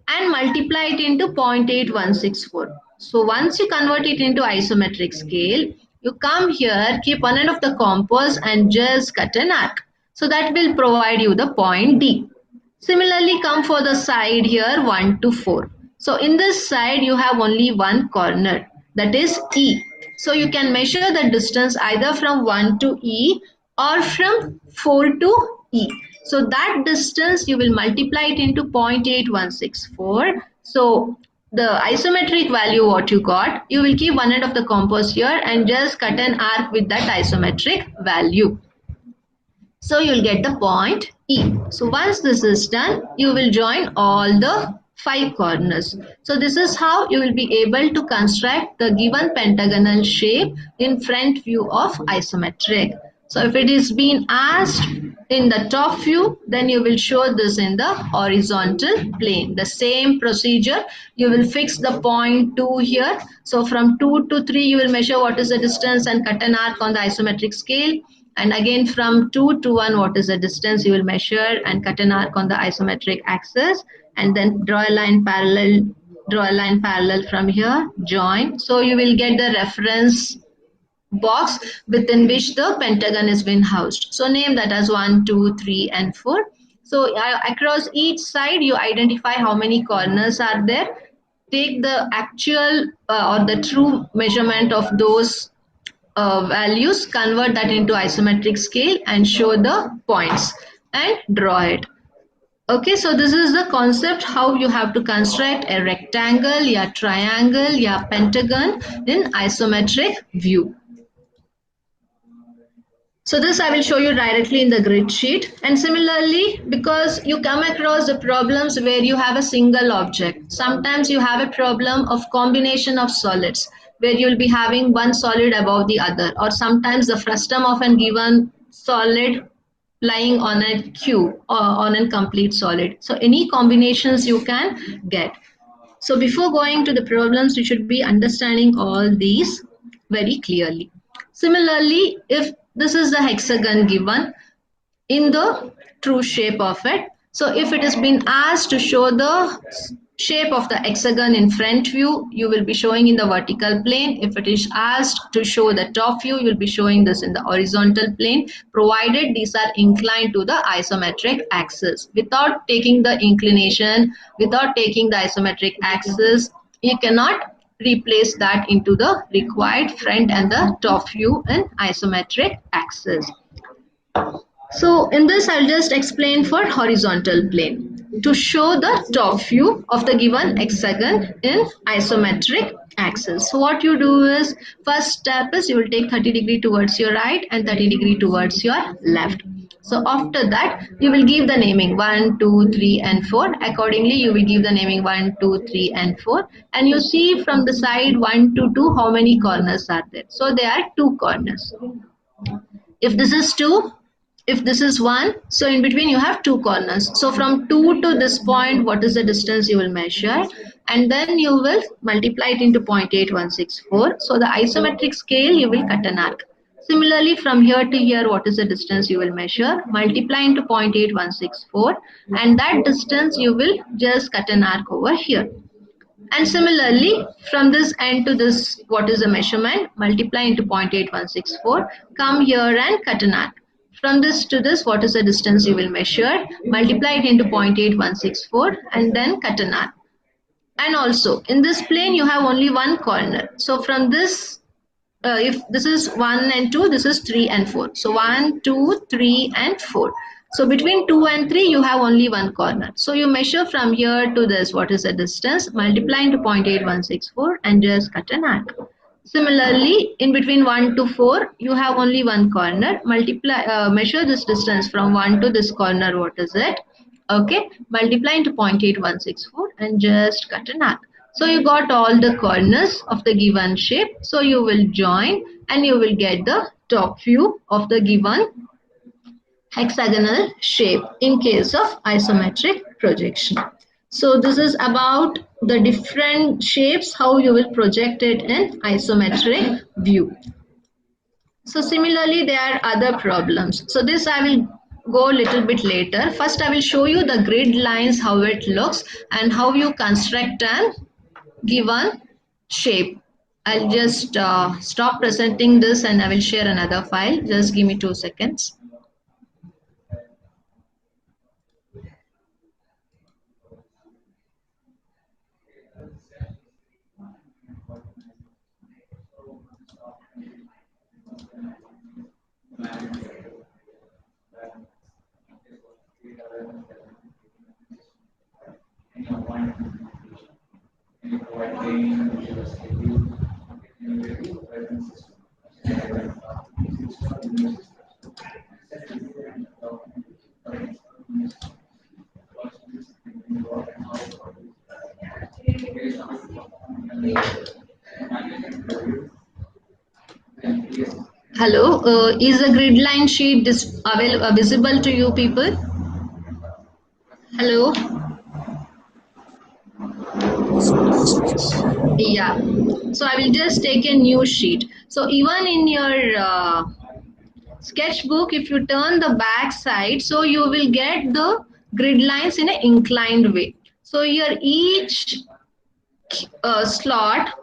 and multiply it into 0.8164. So once you convert it into isometric scale, you come here, keep one end of the compass and just cut an arc. So that will provide you the point D. Similarly, come for the side here 1 to 4. So in this side, you have only one corner, that is E. So you can measure the distance either from 1 to E or from 4 to E. So that distance you will multiply it into 0.8164. So the isometric value what you got, you will keep one end of the compass here and just cut an arc with that isometric value. So you'll get the point E. So once this is done, you will join all the 5 corners. So this is how you will be able to construct the given pentagonal shape in front view of isometric. So if it is being asked in the top view, then you will show this in the horizontal plane. The same procedure, you will fix the point 2 here. So from 2 to 3, you will measure what is the distance and cut an arc on the isometric scale. And again from 2 to 1, what is the distance you will measure and cut an arc on the isometric axis, and then draw a line parallel from here, join. So you will get the reference box within which the pentagon is been housed. So name that as 1, 2, 3 and 4. So across each side you identify how many corners are there. Take the actual or the true measurement of those values, convert that into isometric scale and show the points and draw it. Okay, so this is the concept how you have to construct a rectangle, yeah, triangle, yeah, pentagon in isometric view. So this I will show you directly in the grid sheet. And similarly, because you come across the problems where you have a single object, sometimes you have a problem of combination of solids where you'll be having one solid above the other, or sometimes the frustum of a given solid lying on a cube or on a complete solid. So any combinations you can get. So before going to the problems, you should be understanding all these very clearly. Similarly, if this is the hexagon given in the true shape of it. So if it has been asked to show the shape of the hexagon in front view, you will be showing in the vertical plane. If it is asked to show the top view, you will be showing this in the horizontal plane, provided these are inclined to the isometric axis. Without taking the inclination, without taking the isometric axis, you cannot replace that into the required front and the top view in isometric axis. So in this, I'll just explain for horizontal plane. To show the top view of the given hexagon in isometric axis. So what you do is, first step is you will take 30 degree towards your right and 30 degree towards your left. So after that, you will give the naming 1, 2, 3 and 4. Accordingly, you will give the naming 1, 2, 3 and 4. And you see from the side 1 to 2 how many corners are there. So there are 2 corners. If this is 2, if this is 1, so in between you have 2 corners. So from 2 to this point, what is the distance you will measure? And then you will multiply it into 0.8164. So the isometric scale, you will cut an arc. Similarly, from here to here, what is the distance you will measure? Multiply into 0.8164. And that distance you will just cut an arc over here. And similarly, from this end to this, what is the measurement? Multiply into 0.8164. Come here and cut an arc. From this to this, what is the distance you will measure? Multiply it into 0.8164 and then cut an arc. And also, in this plane, you have only one corner. So from this, if this is 1 and 2, this is 3 and 4. So 1, 2, 3 and 4. So between 2 and 3, you have only one corner. So you measure from here to this, what is the distance? Multiply into 0.8164 and just cut an arc. Similarly, in between 1 to 4, you have only one corner. Measure this distance from 1 to this corner. What is it? Okay, multiply into 0.8164 and just cut an arc. So you got all the corners of the given shape. So you will join and you will get the top view of the given hexagonal shape in case of isometric projection. So this is about the different shapes, how you will project it in isometric view. So similarly, there are other problems. So this I will go a little bit later. First, I will show you the grid lines, how it looks and how you construct an given shape. I'll just stop presenting this and I will share another file. Just give me 2 seconds. Hello, is the grid line sheet visible to you people? Hello? Yeah. So I will just take a new sheet. So even in your sketchbook, if you turn the back side, so you will get the grid lines in an inclined way. So here each slot,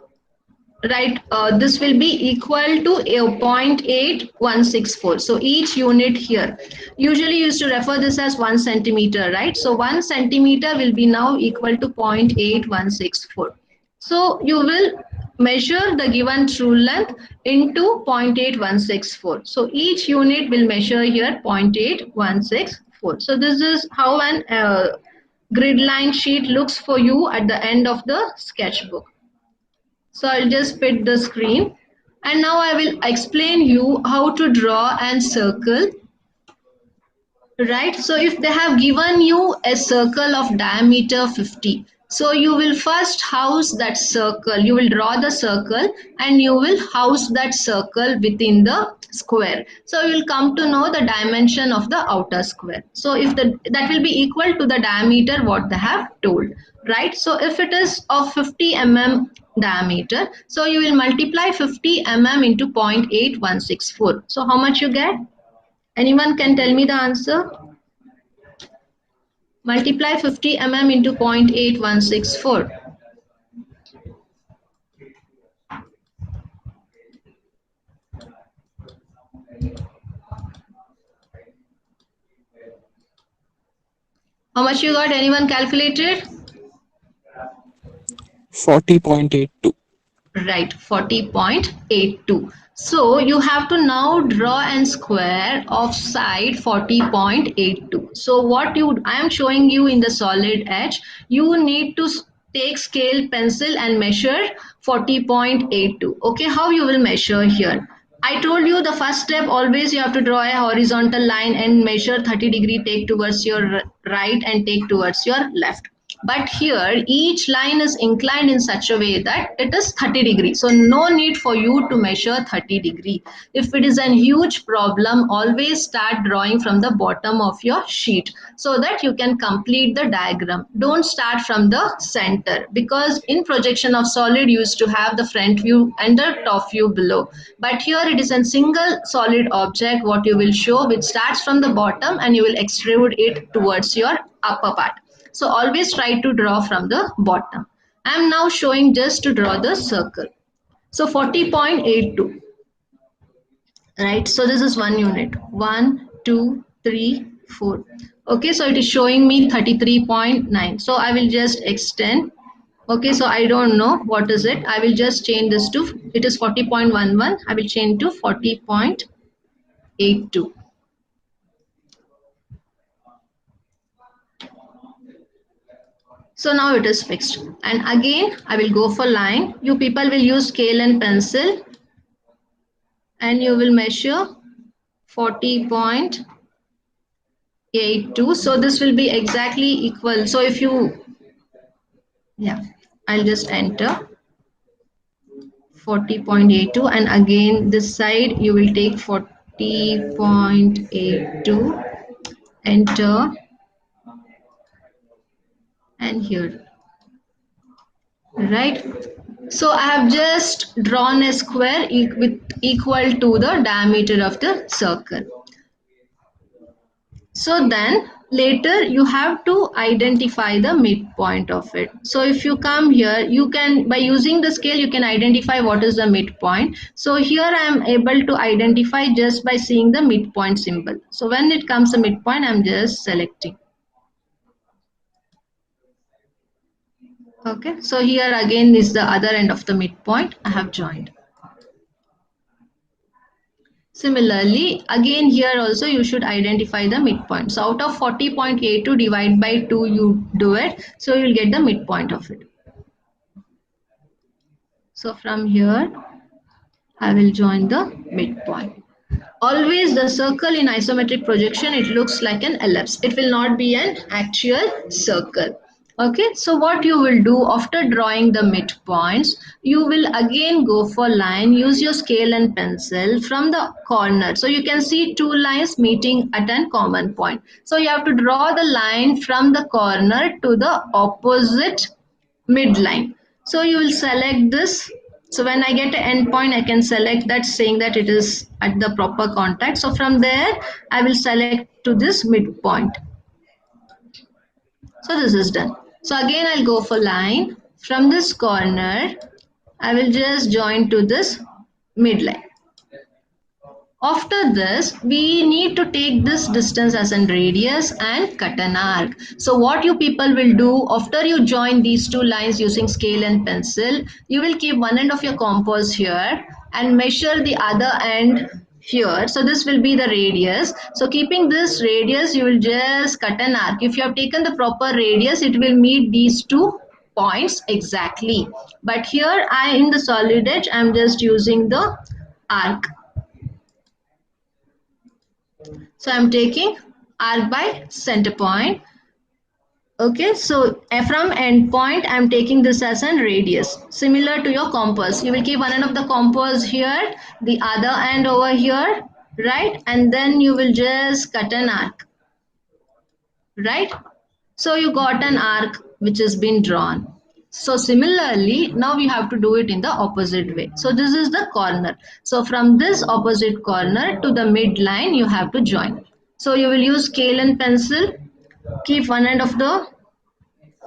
right, this will be equal to a 0.8164. So each unit here, usually used to refer this as 1 centimeter, right? So 1 centimeter will be now equal to 0.8164. So you will measure the given true length into 0.8164. So each unit will measure here 0.8164. So this is how an grid line sheet looks for you at the end of the sketchbook. So I'll just split the screen and now I will explain you how to draw and circle. Right, so if they have given you a circle of diameter 50, so you will first house that circle, you will draw the circle and you will house that circle within the square. So you will come to know the dimension of the outer square. So if that will be equal to the diameter what they have told, right? So if it is of 50 mm diameter, so you will multiply 50 mm into 0.8164. So how much you get? Anyone can tell me the answer? Multiply 50 mm into 0.8164. How much you got? Anyone calculated? 40.82. Right, 40.82. So you have to now draw and square of side 40.82. So I am showing you in the solid edge, you need to take scale pencil and measure 40.82. Okay, how you will measure here? I told you the first step, always you have to draw a horizontal line and measure 30-degree, take towards your right and take towards your left. But here each line is inclined in such a way that it is 30 degrees. So no need for you to measure 30 degree. If it is a huge problem, always start drawing from the bottom of your sheet so that you can complete the diagram. Don't start from the center, because in projection of solid you used to have the front view and the top view below. But here it is a single solid object what you will show, which starts from the bottom and you will extrude it towards your upper part. So always try to draw from the bottom. I am now showing just to draw the circle. So 40.82. Right. So this is one unit. 1, 2, 3, 4. Okay. So it is showing me 33.9. So I will just extend. Okay. So I don't know what is it. I will just change this to, it is 40.11. I will change to 40.82. So now it is fixed. And again, I will go for line. You people will use scale and pencil. And you will measure 40.82. So this will be exactly equal. So if you, yeah, I'll just enter 40.82. And again, this side, you will take 40.82, enter. And here, right? So I have just drawn a square with equal to the diameter of the circle. So then later you have to identify the midpoint of it. So if you come here, you can, by using the scale, you can identify what is the midpoint. So here I am able to identify just by seeing the midpoint symbol. So when it comes to midpoint, I am just selecting. Okay, so here again is the other end of the midpoint I have joined. Similarly, again here also you should identify the midpoint. So out of 40.82 divide by 2 you do it. So you will get the midpoint of it. So from here I will join the midpoint. Always the circle in isometric projection, it looks like an ellipse. It will not be an actual circle. Okay, so what you will do after drawing the midpoints, you will again go for line, use your scale and pencil from the corner. So you can see two lines meeting at a common point. So you have to draw the line from the corner to the opposite midline. So you will select this. So when I get an endpoint, I can select that, saying that it is at the proper contact. So from there, I will select to this midpoint. So this is done. So again, I'll go for line. From this corner, I will just join to this midline. After this, we need to take this distance as a radius and cut an arc. So what you people will do, after you join these two lines using scale and pencil, you will keep one end of your compass here and measure the other end here. So this will be the radius. So keeping this radius, you will just cut an arc. If you have taken the proper radius, it will meet these two points exactly. But here in the solid edge, I am just using the arc. So I'm taking arc by center point. Okay, so from end point, I'm taking this as a radius. Similar to your compass, you will keep one end of the compass here, the other end over here, right? And then you will just cut an arc, right? So you got an arc which has been drawn. So similarly, now we have to do it in the opposite way. So this is the corner. So from this opposite corner to the midline, you have to join. So you will use scale and pencil. Keep one end of the,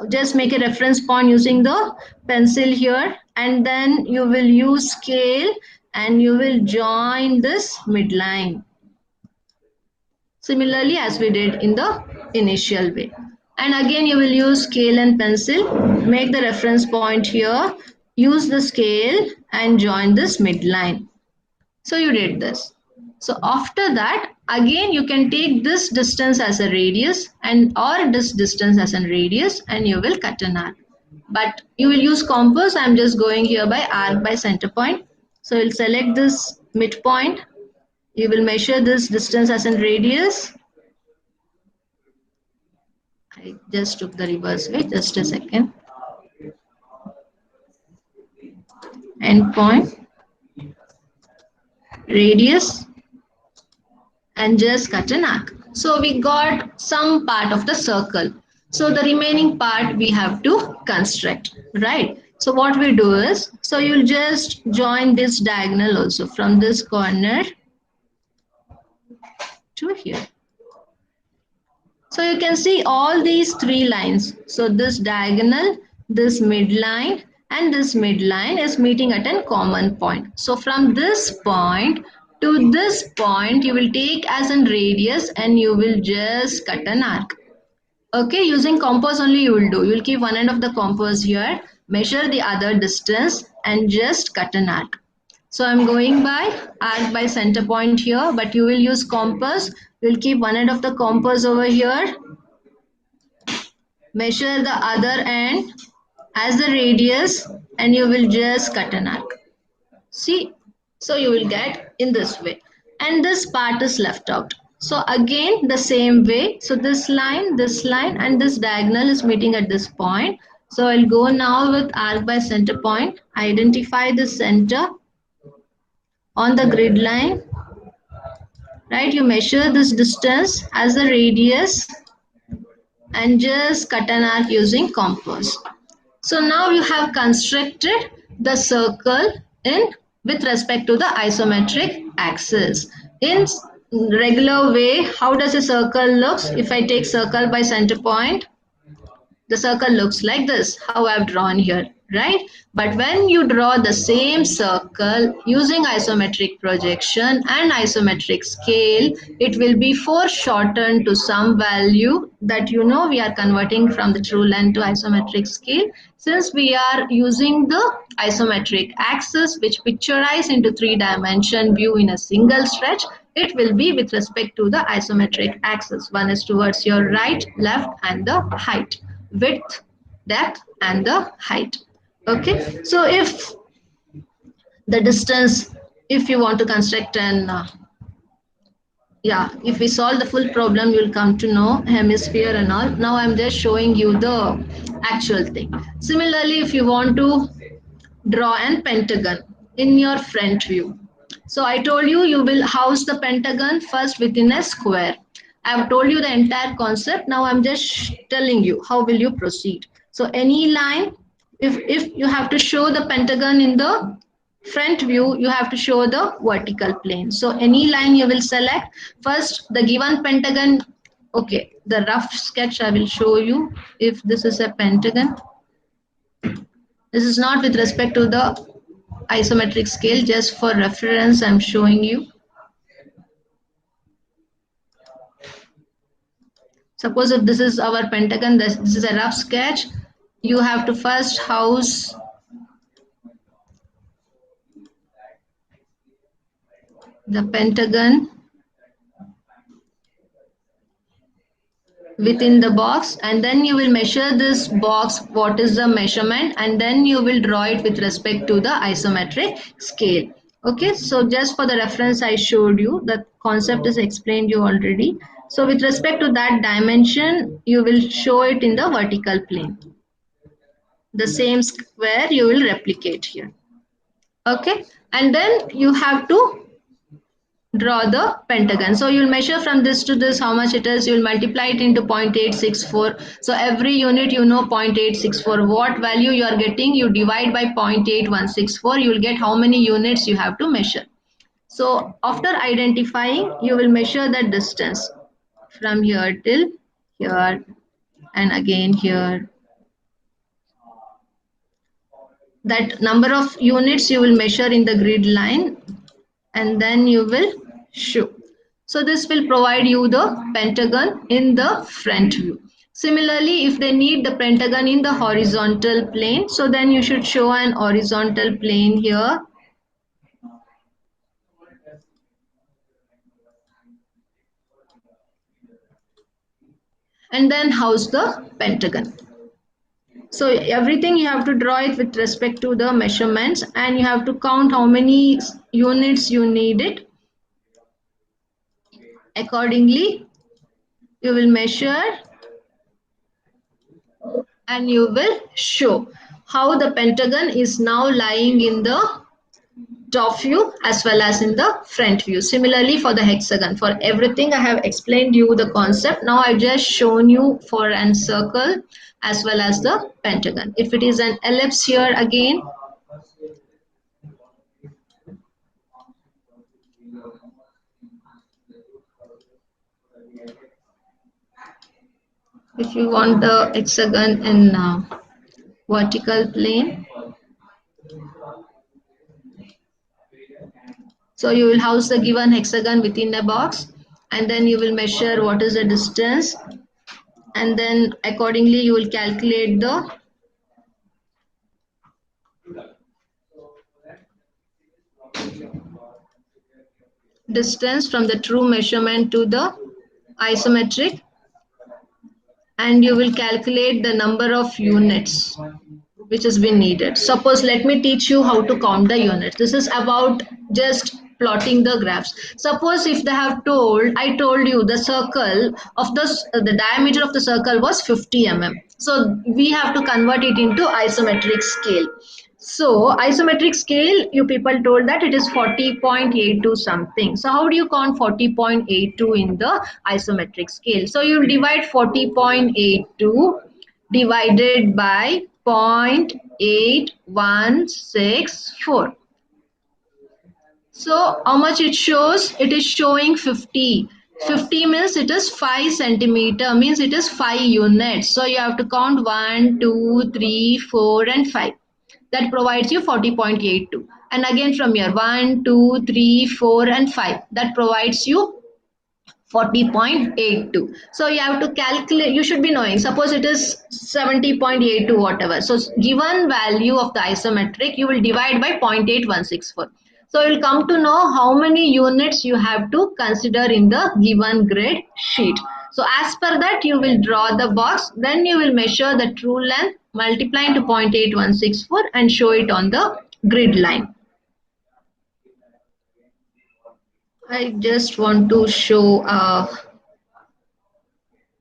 just make a reference point using the pencil here. And then you will use scale and you will join this midline. Similarly as we did in the initial way. And again you will use scale and pencil, make the reference point here, use the scale and join this midline. So you did this. So after that, again you can take this distance as a radius and or this distance as a radius and you will cut an arc. But you will use compass. I'm just going here by arc by center point. So you'll select this midpoint. You will measure this distance as a radius. I just took the reverse way, just a second. Endpoint, radius, and just cut an arc. So we got some part of the circle. So the remaining part we have to construct, right? So what we do is, so you'll just join this diagonal also from this corner to here. So you can see all these three lines. So this diagonal, this midline, and this midline is meeting at a common point. So from this point to this point, you will take as a radius and you will just cut an arc. Okay, using compass only you will do. You will keep one end of the compass here, measure the other distance and just cut an arc. So I'm going by arc by center point here, but you will use compass. You will keep one end of the compass over here, measure the other end as the radius and you will just cut an arc. See, so you will get in this way and this part is left out. So again the same way. So this line and this diagonal is meeting at this point. So I'll go now with arc by center point, identify the center on the grid line, right? You measure this distance as the radius and just cut an arc using compass. So now you have constructed the circle in with respect to the isometric axis. In regular way, how does a circle looks? If I take circle by center point, the circle looks like this, how I've drawn here, right? But when you draw the same circle using isometric projection and isometric scale, it will be foreshortened to some value that we are converting from the true length to isometric scale. Since we are using the isometric axis which picturize into 3-dimension view in a single stretch, it will be with respect to the isometric axis. One is towards your right, left, and the height. Width, depth, and the height. Okay, so if the distance, if you want to construct an if we solve the full problem, you'll come to know hemisphere and all. Now I'm just showing you the actual thing. Similarly, if you want to draw an pentagon in your front view, so I told you, you will house the pentagon first within a square. I have told you the entire concept. Now I'm just telling you how will you proceed. So any line, if you have to show the pentagon in the front view, you have to show the vertical plane. So any line you will select. First, the given pentagon. Okay, the rough sketch I will show you. If this is a pentagon, this is not with respect to the isometric scale, just for reference I'm showing you. Suppose if this is our pentagon, this is a rough sketch. You have to first house the pentagon within the box, and then you will measure this box, what is the measurement, and then you will draw it with respect to the isometric scale. Okay, so just for the reference I showed you, the concept is explained you already. So with respect to that dimension, you will show it in the vertical plane. The same square you will replicate here. Okay, and then you have to draw the pentagon. So you'll measure from this to this how much it is. You'll multiply it into 0.864. So every unit 0.864. What value you are getting, you divide by 0.8164. You will get how many units you have to measure. So after identifying, you will measure the distance from here till here and again here. That number of units you will measure in the grid line, and then you will show. So this will provide you the pentagon in the front view. Similarly, if they need the pentagon in the horizontal plane, so then you should show an horizontal plane here. And then house the pentagon. So everything you have to draw it with respect to the measurements, and you have to count how many units you need it. Accordingly, you will measure and you will show how the pentagon is now lying in the top view as well as in the front view. Similarly for the hexagon, for everything I have explained you the concept. Now I've just shown you for an circle as well as the pentagon. If it is an ellipse here again, if you want the hexagon in vertical plane, so you will house the given hexagon within a box, and then you will measure what is the distance, and then accordingly you will calculate the distance from the true measurement to the isometric, and you will calculate the number of units which has been needed. Suppose let me teach you how to count the units. This is about just plotting the graphs. Suppose if they have I told you the circle of the diameter of the circle was 50 mm. So we have to convert it into isometric scale. So isometric scale, you people told that it is 40.82 something. So how do you count 40.82 in the isometric scale? So you will divide 40.82 divided by 0.8164. So how much it shows? It is showing 50. 50 means it is 5 centimeter, means it is 5 units. So you have to count 1, 2, 3, 4 and 5. That provides you 40.82. And again from here 1, 2, 3, 4 and 5. That provides you 40.82. So you have to calculate, you should be knowing, suppose it is 70.82 whatever. So given value of the isometric, you will divide by 0.8164. So you will come to know how many units you have to consider in the given grid sheet. So as per that, you will draw the box, then you will measure the true length, multiply into 0.8164 and show it on the grid line. I just want to show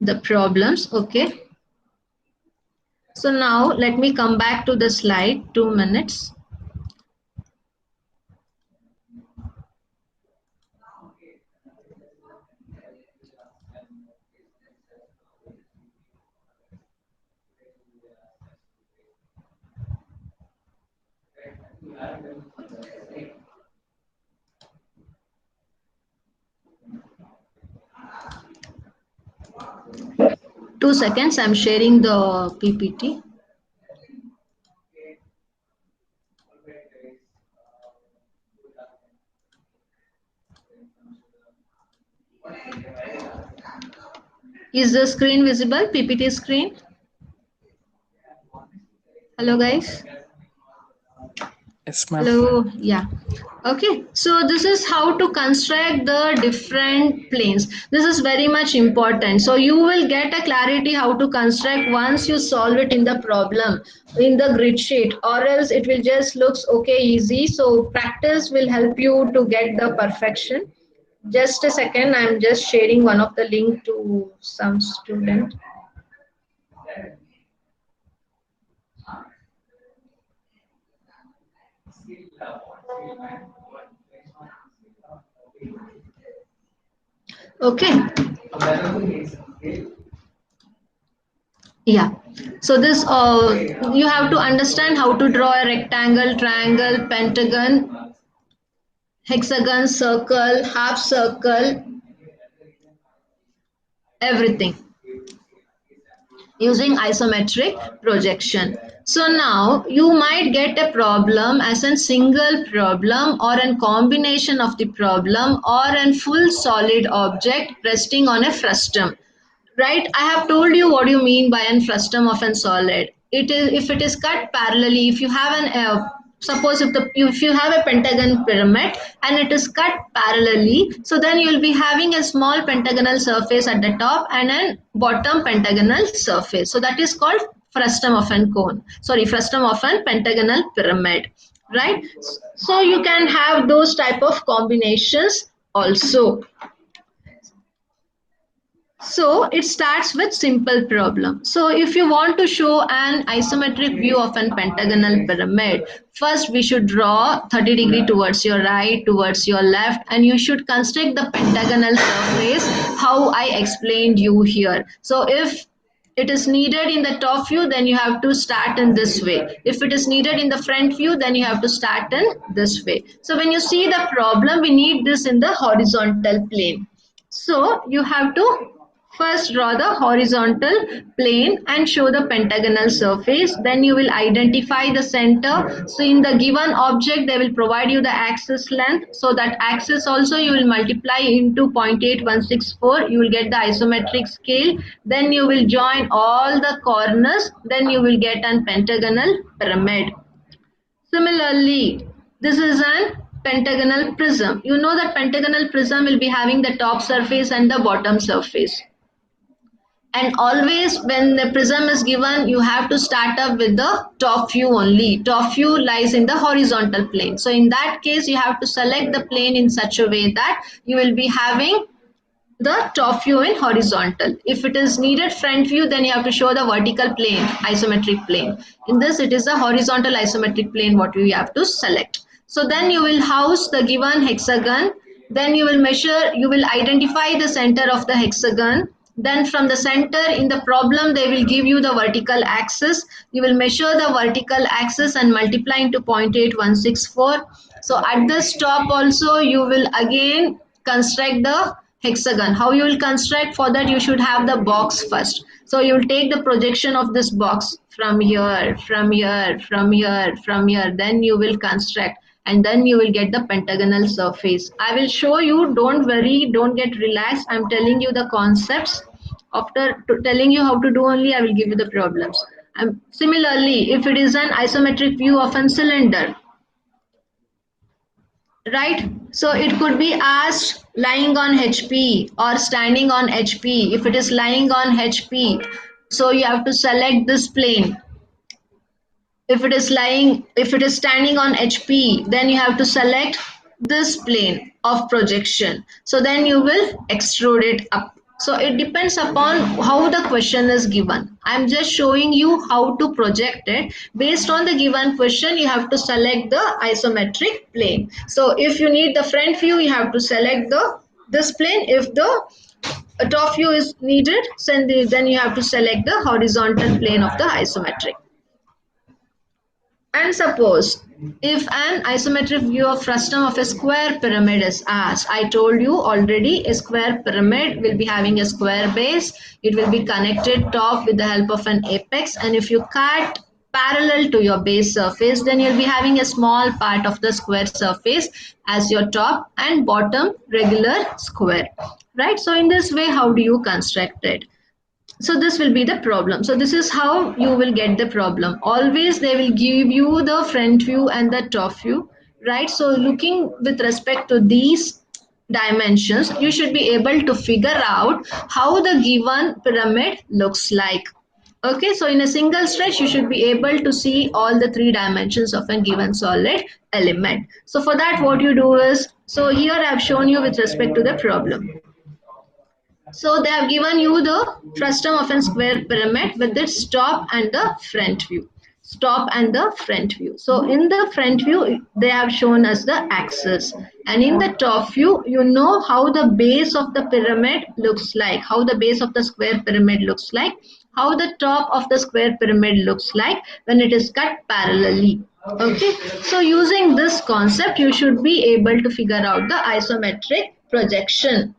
the problems. Okay. So now let me come back to the slide, 2 minutes. Two seconds, I'm sharing the PPT. Is the screen visible? PPT screen? Hello guys. Yes, ma'am. Hello. Yeah. Okay. So this is how to construct the different planes. This is very much important. So you will get a clarity how to construct once you solve it in the problem in the grid sheet, or else it will just looks okay easy. So practice will help you to get the perfection. Just a second. I'm just sharing one of the link to some student. Okay. Yeah. So this you have to understand how to draw a rectangle, triangle, pentagon, hexagon, circle, half circle, everything using isometric projection. So now you might get a problem as a single problem or a combination of the problem or a full solid object resting on a frustum. Right? I have told you what you mean by an frustum of a solid. It is if it is cut parallelly. If you have an suppose if you have a pentagon pyramid and it is cut parallelly, so then you will be having a small pentagonal surface at the top and a bottom pentagonal surface. So that is called frustum of an cone. Sorry, frustum of an pentagonal pyramid. Right? So you can have those type of combinations also. So it starts with simple problem. So if you want to show an isometric view of an pentagonal pyramid, first we should draw 30° towards your right, towards your left, and you should construct the pentagonal surface how I explained you here. So if it is needed in the top view, then you have to start in this way. If it is needed in the front view, then you have to start in this way. So when you see the problem, we need this in the horizontal plane. So you have to first draw the horizontal plane and show the pentagonal surface. Then you will identify the center. So in the given object, they will provide you the axis length. So that axis also you will multiply into 0.8164. You will get the isometric scale. Then you will join all the corners. Then you will get an pentagonal pyramid. Similarly, this is an pentagonal prism. You know that pentagonal prism will be having the top surface and the bottom surface. And always when the prism is given, you have to start up with the top view only. Top view lies in the horizontal plane. So in that case, you have to select the plane in such a way that you will be having the top view in horizontal. If it is needed front view, then you have to show the vertical plane, isometric plane. In this, it is the horizontal isometric plane what you have to select. So then you will house the given hexagon. Then you will measure, you will identify the center of the hexagon. Then from the center in the problem, they will give you the vertical axis. You will measure the vertical axis and multiply into 0.8164. So at the top also, you will again construct the hexagon. How you will construct? For that, you should have the box first. So you will take the projection of this box from here, from here, from here, from here. Then you will construct, and then you will get the pentagonal surface. I will show you. Don't worry, don't get relaxed. I'm telling you the concepts. After telling you how to do only, I will give you the problems. Similarly, if it is an isometric view of a cylinder, right? So it could be asked lying on HP or standing on HP. If it is lying on HP, so you have to select this plane. If it is standing on HP, then you have to select this plane of projection. So then you will extrude it up. So it depends upon how the question is given. I'm just showing you how to project it. Based on the given question, you have to select the isometric plane. So if you need the front view, you have to select this plane. If the top view is needed, then you have to select the horizontal plane of the isometric. And suppose if an isometric view of frustum of a square pyramid is asked, I told you already a square pyramid will be having a square base. It will be connected top with the help of an apex, and if you cut parallel to your base surface, then you'll be having a small part of the square surface as your top and bottom regular square, right? So in this way, how do you construct it? So this will be the problem. So this is how you will get the problem. Always they will give you the front view and the top view, right? So looking with respect to these dimensions, you should be able to figure out how the given pyramid looks like. Okay, so in a single stretch, you should be able to see all the 3 dimensions of a given solid element. So for that, what you do is, so here I have shown you with respect to the problem. So they have given you the frustum of a square pyramid with its top and the front view. Top and the front view. So in the front view, they have shown us the axis. And in the top view, you know how the base of the pyramid looks like, how the base of the square pyramid looks like, how the top of the square pyramid looks like when it is cut parallelly. Okay, so using this concept, you should be able to figure out the isometric projection.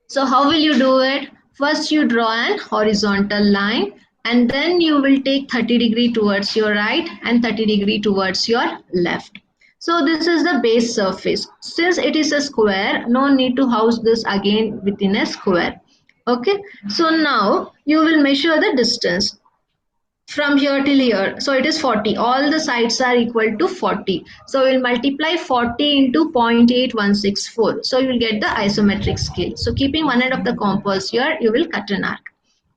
So how will you do it? First you draw an horizontal line, and then you will take 30 degree towards your right and 30 degree towards your left. So this is the base surface. Since it is a square, no need to house this again within a square. Okay, so now you will measure the distance from here till here. So it is 40. All the sides are equal to 40. So we'll multiply 40 into 0.8164. So you will get the isometric scale. So keeping one end of the compass here, you will cut an arc.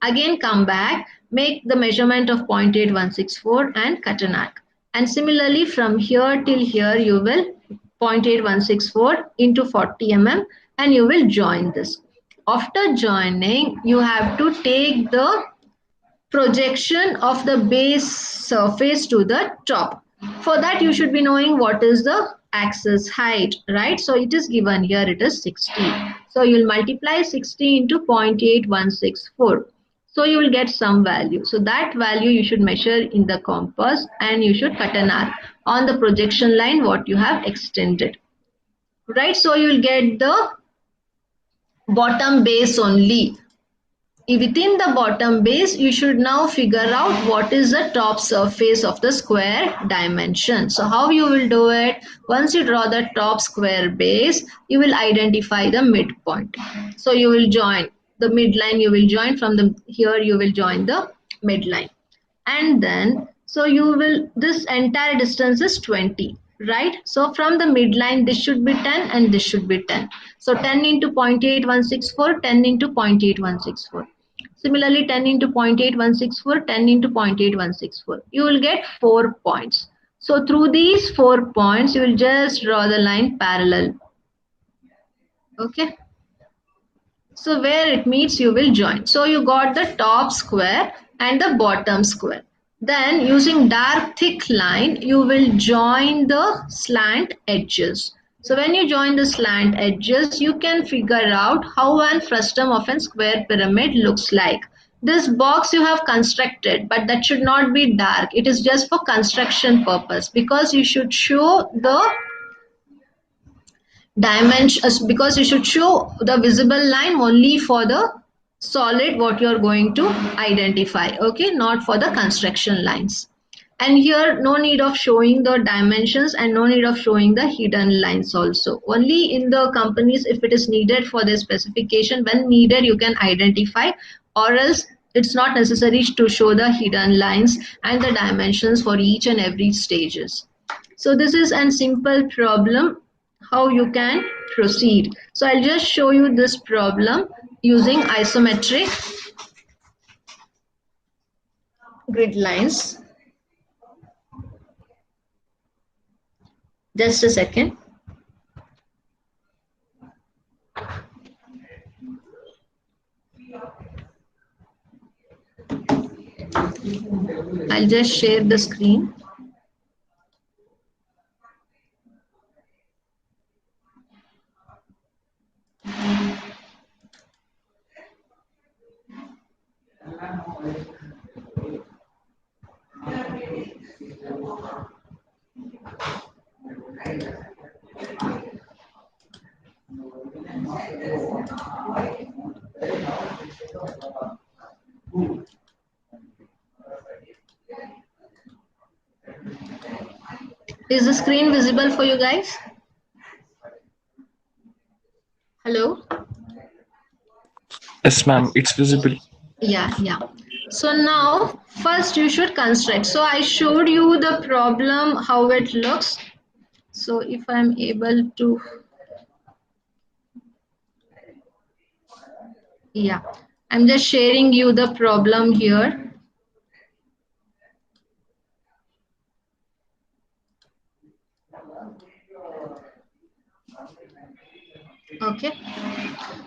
Again come back, make the measurement of 0.8164 and cut an arc. And similarly from here till here, you will 0.8164 into 40 mm and you will join this. After joining, you have to take the projection of the base surface to the top. For that, you should be knowing what is the axis height, right? So it is given here, it is 60. So you will multiply 60 into 0.8164. So you will get some value. So that value you should measure in the compass and you should cut an arc on the projection line what you have extended, right? So you will get the bottom base only. Within the bottom base, you should now figure out what is the top surface of the square dimension. So how you will do it? Once you draw the top square base, you will identify the midpoint. So you will join the midline, you will join from the here, you will join the midline. And then, so you will, this entire distance is 20. Right? So from the midline, this should be 10 and this should be 10. So 10 into 0.8164, 10 into 0.8164. Similarly, 10 into 0.8164, 10 into 0.8164. You will get 4 points. So through these 4 points, you will just draw the line parallel. Okay. So where it meets, you will join. So you got the top square and the bottom square. Then using dark thick line, you will join the slant edges. So when you join the slant edges, you can figure out how an frustum of a square pyramid looks like. This box you have constructed, but that should not be dark. It is just for construction purpose, because you should show the dimensions, because you should show the visible line only for the solid what you are going to identify, okay, not for the construction lines. And here no need of showing the dimensions and no need of showing the hidden lines also. Only in the companies, if it is needed for the specification, when needed you can identify, or else it's not necessary to show the hidden lines and the dimensions for each and every stages. So this is a simple problem how you can proceed. So I'll just show you this problem using isometric grid lines. Just a second. I'll just share the screen. Is the screen visible for you guys? Hello? Yes, ma'am. It's visible. Yeah. So now first you should construct. So I showed you the problem, how it looks. So if I'm able to, yeah, I'm just sharing you the problem here. Okay.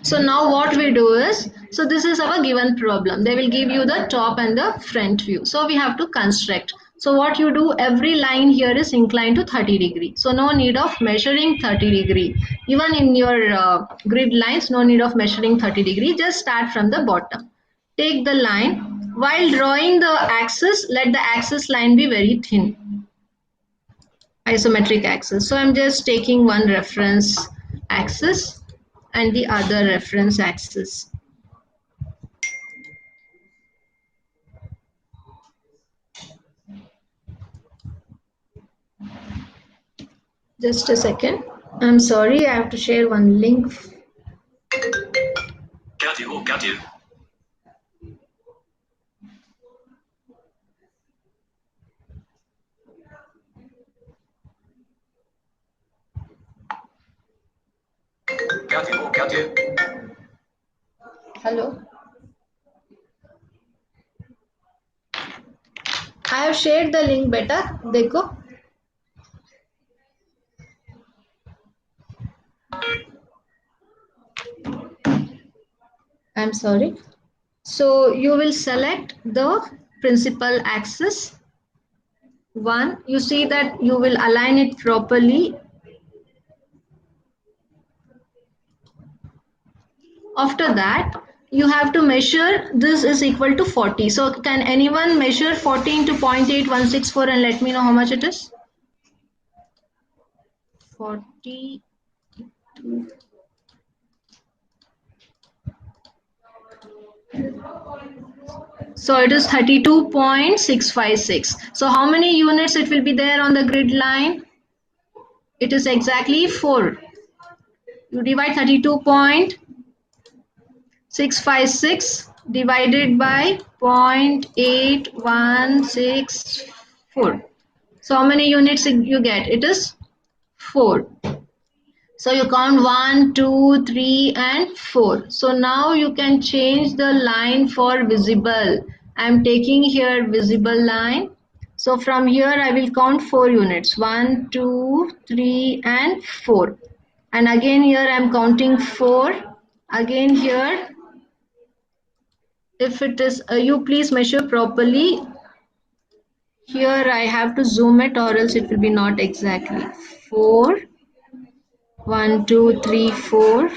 So now what we do is, so this is our given problem. They will give you the top and the front view. So we have to construct. So what you do, every line here is inclined to 30 degree. So no need of measuring 30 degree. Even in your grid lines, no need of measuring 30 degree. Just start from the bottom. Take the line. While drawing the axis, let the axis line be very thin. Isometric axis. So I'm just taking one reference axis and the other reference axis. Just a second. I'm sorry, I have to share one link. Got you. Got you. Got you. Got you. Hello. I have shared the link better. Dekho. I'm sorry. So you will select the principal axis. One, you see that you will align it properly. After that, you have to measure this is equal to 40. So can anyone measure 40 into 0.8164 and let me know how much it is? 40. So it is 32.656. So how many units it will be there on the grid line? It is exactly 4. You divide 32.656 divided by 0.8164. So how many units you get? It is 4. So you count 1, 2, 3 and 4. So now you can change the line for visible. I am taking here visible line. So from here I will count 4 units. 1, 2, 3 and 4. And again here I am counting 4. Again here, if it is, you please measure properly. Here I have to zoom it or else it will be not exactly. 4. 1, 2, 3, 4,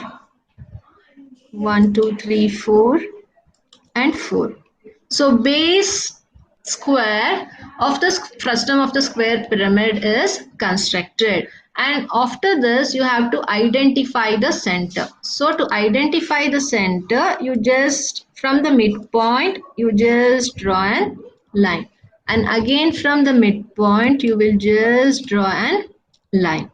1, 2, 3, 4, and 4. So base square of the frustum of the square pyramid is constructed, and after this you have to identify the center. So to identify the center, you just from the midpoint you just draw a line, and again from the midpoint you will just draw a line.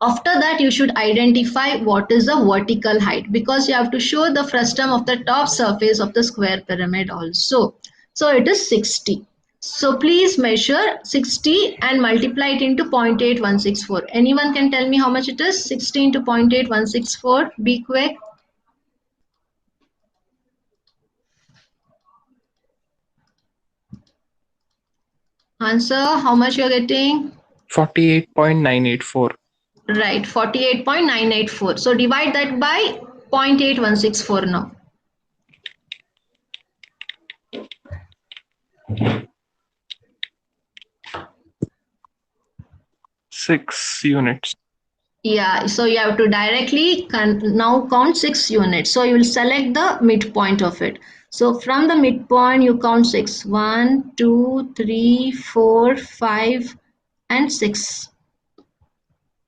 After that, you should identify what is the vertical height, because you have to show the frustum of the top surface of the square pyramid also. So it is 60. So please measure 60 and multiply it into 0.8164. Anyone can tell me how much it is? 60 into 0.8164. Be quick. Answer, how much you are getting? 48.984. Right, 48.984. So divide that by 0.8164 now. 6 units. Yeah, so you have to directly now count 6 units. So you will select the midpoint of it. So from the midpoint, you count 6. 1, 2, 3, 4, 5, and 6.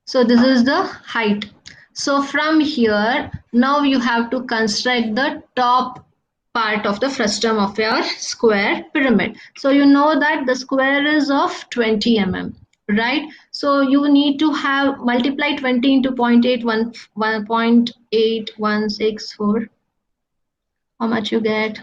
So this is the height. So from here, now you have to construct the top part of the frustum of your square pyramid. So you know that the square is of 20 mm, right? So you need to have multiply 20 into 0.8164. How much you get?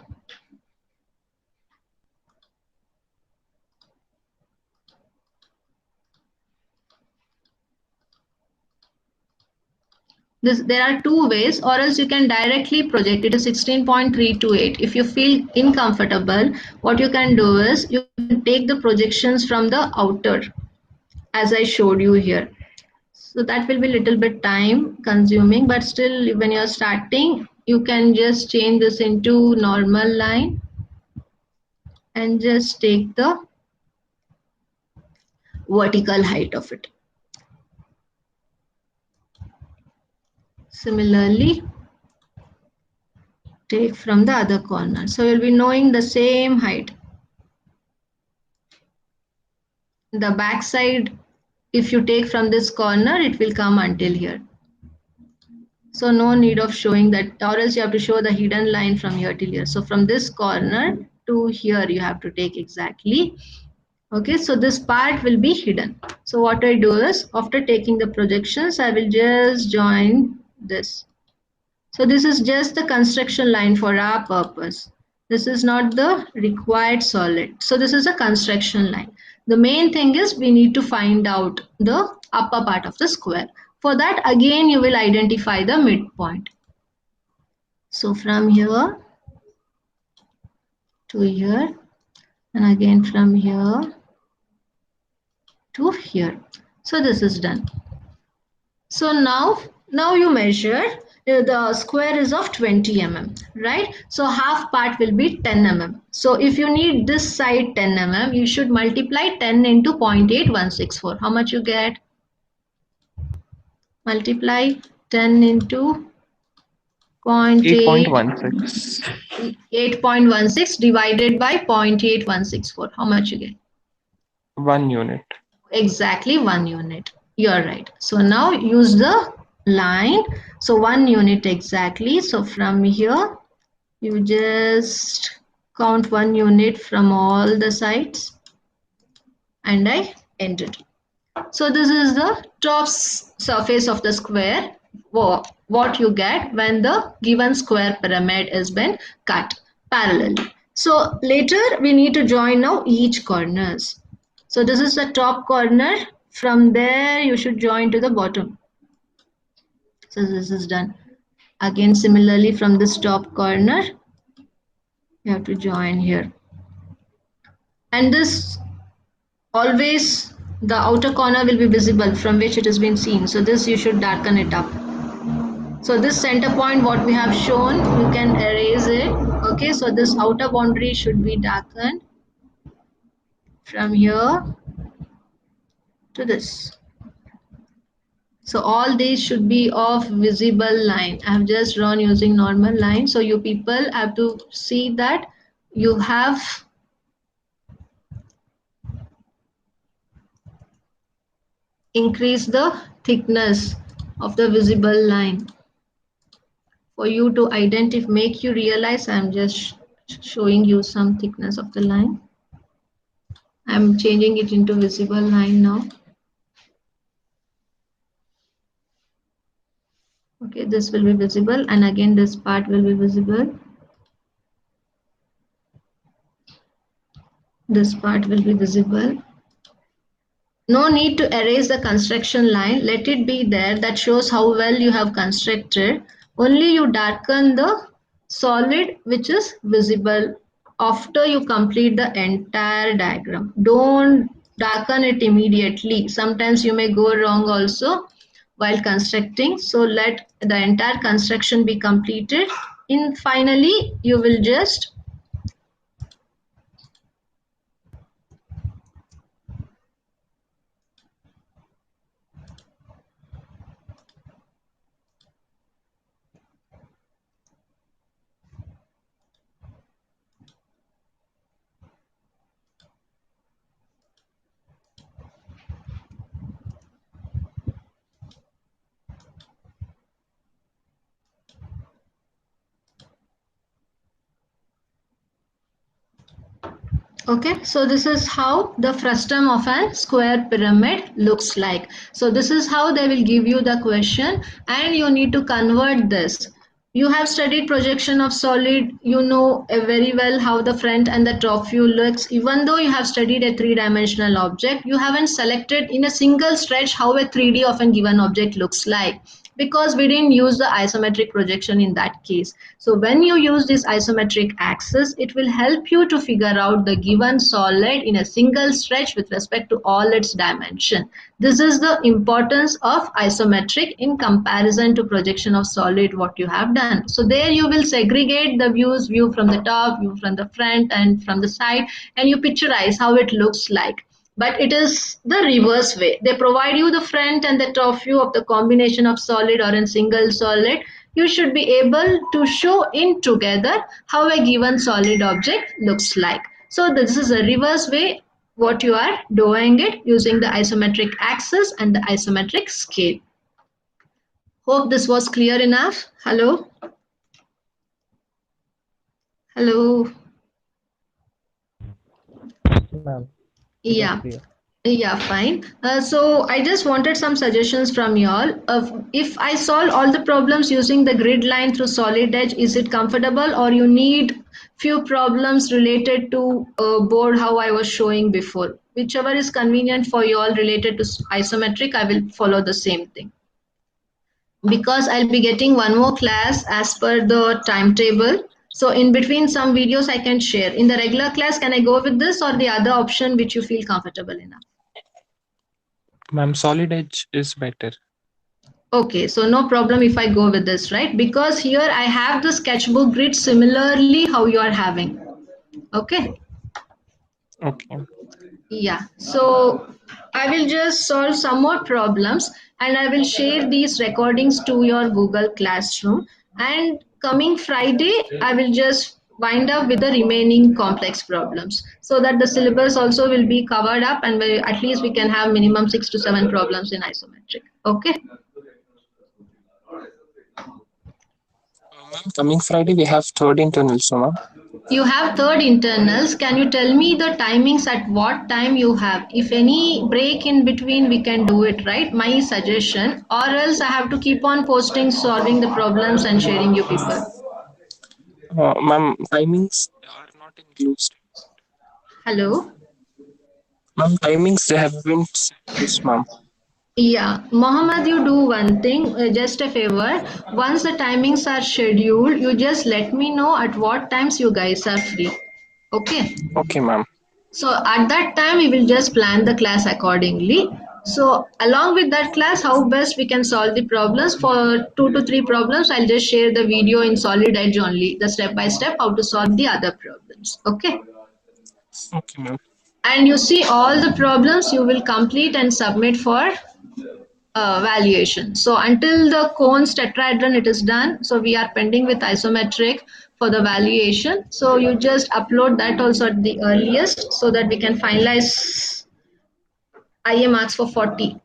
There are two ways, or else you can directly project it to 16.328. If you feel uncomfortable, what you can do is you can take the projections from the outer, as I showed you here. So that will be a little bit time consuming, but still when you're starting, you can just change this into normal line and just take the vertical height of it. Similarly, take from the other corner. So you'll be knowing the same height. The back side, if you take from this corner, it will come until here. So no need of showing that, or else you have to show the hidden line from here till here. So from this corner to here, you have to take exactly. Okay, so this part will be hidden. So what I do is, after taking the projections, I will just join this. So this is just the construction line for our purpose. This is not the required solid. So this is a construction line. The main thing is we need to find out the upper part of the square. For that, again, you will identify the midpoint. So from here to here, and again from here to here. So this is done. So now you measure, the square is of 20 mm, right? So half part will be 10 mm. So if you need this side 10 mm, you should multiply 10 into 0.8164. How much you get? Multiply 10 into 8.16. 8.16 divided by 0.8164. How much you get? 1 unit. Exactly 1 unit. You're right. So now use the line. So 1 unit exactly. So from here, you just count 1 unit from all the sides, and I entered. So this is the top surface of the square. What you get when the given square pyramid has been cut parallelly. So later we need to join now each corners. So this is the top corner. From there you should join to the bottom. So this is done. Again, similarly from this top corner, you have to join here. And this always, the outer corner will be visible from which it has been seen. So this you should darken it up. So this center point, what we have shown, you can erase it. Okay, so this outer boundary should be darkened from here to this. So all these should be of visible line. I have just drawn using normal line. So you people have to see that you have increased the thickness of the visible line. For you to identify, make you realize, I'm just showing you some thickness of the line. I'm changing it into visible line now. Okay, this will be visible, and again this part will be visible. This part will be visible. No need to erase the construction line. Let it be there. That shows how well you have constructed. Only you darken the solid which is visible after you complete the entire diagram. Don't darken it immediately. Sometimes you may go wrong also while constructing. So let the entire construction be completed. In finally, you will just okay, so this is how the frustum of a square pyramid looks like. So this is how they will give you the question, and you need to convert this. You have studied projection of solid, you know very well how the front and the top view looks. Even though you have studied a three-dimensional object, you haven't selected in a single stretch how a 3D of a given object looks like, because we didn't use the isometric projection in that case. So when you use this isometric axis, it will help you to figure out the given solid in a single stretch with respect to all its dimension. This is the importance of isometric in comparison to projection of solid what you have done. So there you will segregate the views, view from the top, view from the front and from the side, and you picturize how it looks like. But it is the reverse way. They provide you the front and the top view of the combination of solid or a single solid. You should be able to show in together how a given solid object looks like. So this is a reverse way what you are doing it using the isometric axis and the isometric scale. Hope this was clear enough. Hello? Hello? Ma'am. Yeah. Yeah, fine. So I just wanted some suggestions from y'all. If I solve all the problems using the grid line through solid edge, is it comfortable, or you need few problems related to board how I was showing before? Whichever is convenient for you all related to isometric, I will follow the same thing. Because I'll be getting one more class as per the timetable. So in between some videos I can share. In the regular class, can I go with this or the other option which you feel comfortable enough? Ma'am, solid edge is better. Okay, so no problem if I go with this, right? Because here I have the sketchbook grid similarly how you are having. Okay. Okay. Yeah, so I will just solve some more problems and I will share these recordings to your Google Classroom. And coming Friday, I will just wind up with the remaining complex problems so that the syllabus also will be covered up and at least we can have minimum 6 to 7 problems in isometric. Okay. Ma'am, coming Friday we have third internals, so ma'am. You have third internals. Can you tell me the timings at what time you have? If any break in between, we can do it, right? My suggestion. Or else I have to keep on posting, solving the problems and sharing you people. Ma'am, timings are not included. Hello? Ma'am, timings they haven't set this, ma'am. Yeah, Mohammed, you do one thing, just a favor. Once the timings are scheduled, you just let me know at what times you guys are free. Okay? Okay, ma'am. So at that time, we will just plan the class accordingly. So along with that class, how best we can solve the problems. For 2 to 3 problems, I'll just share the video in Solid Edge only, the step by step how to solve the other problems. Okay. Okay, ma'am. And you see all the problems you will complete and submit for valuation. So until the cones tetrahedron it is done, so we are pending with isometric for the valuation. So you just upload that also at the earliest so that we can finalize IA marks for 40.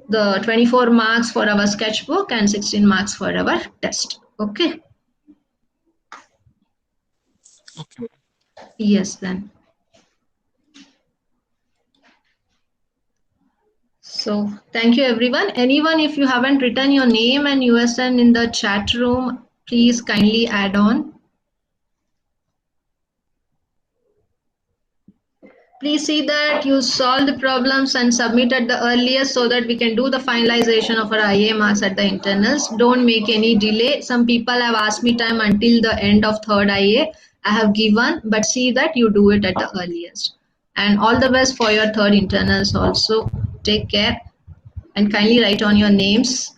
The 24 marks for our sketchbook and 16 marks for our test. Okay. Okay. Yes, then. So thank you everyone. Anyone, if you haven't written your name and USN in the chat room, please kindly add on. Please see that you solve the problems and submit at the earliest so that we can do the finalization of our IA marks at the internals. Don't make any delay. Some people have asked me time until the end of third IA. I have given, but see that you do it at the earliest. And all the best for your third internals also. Take care and kindly write on your names.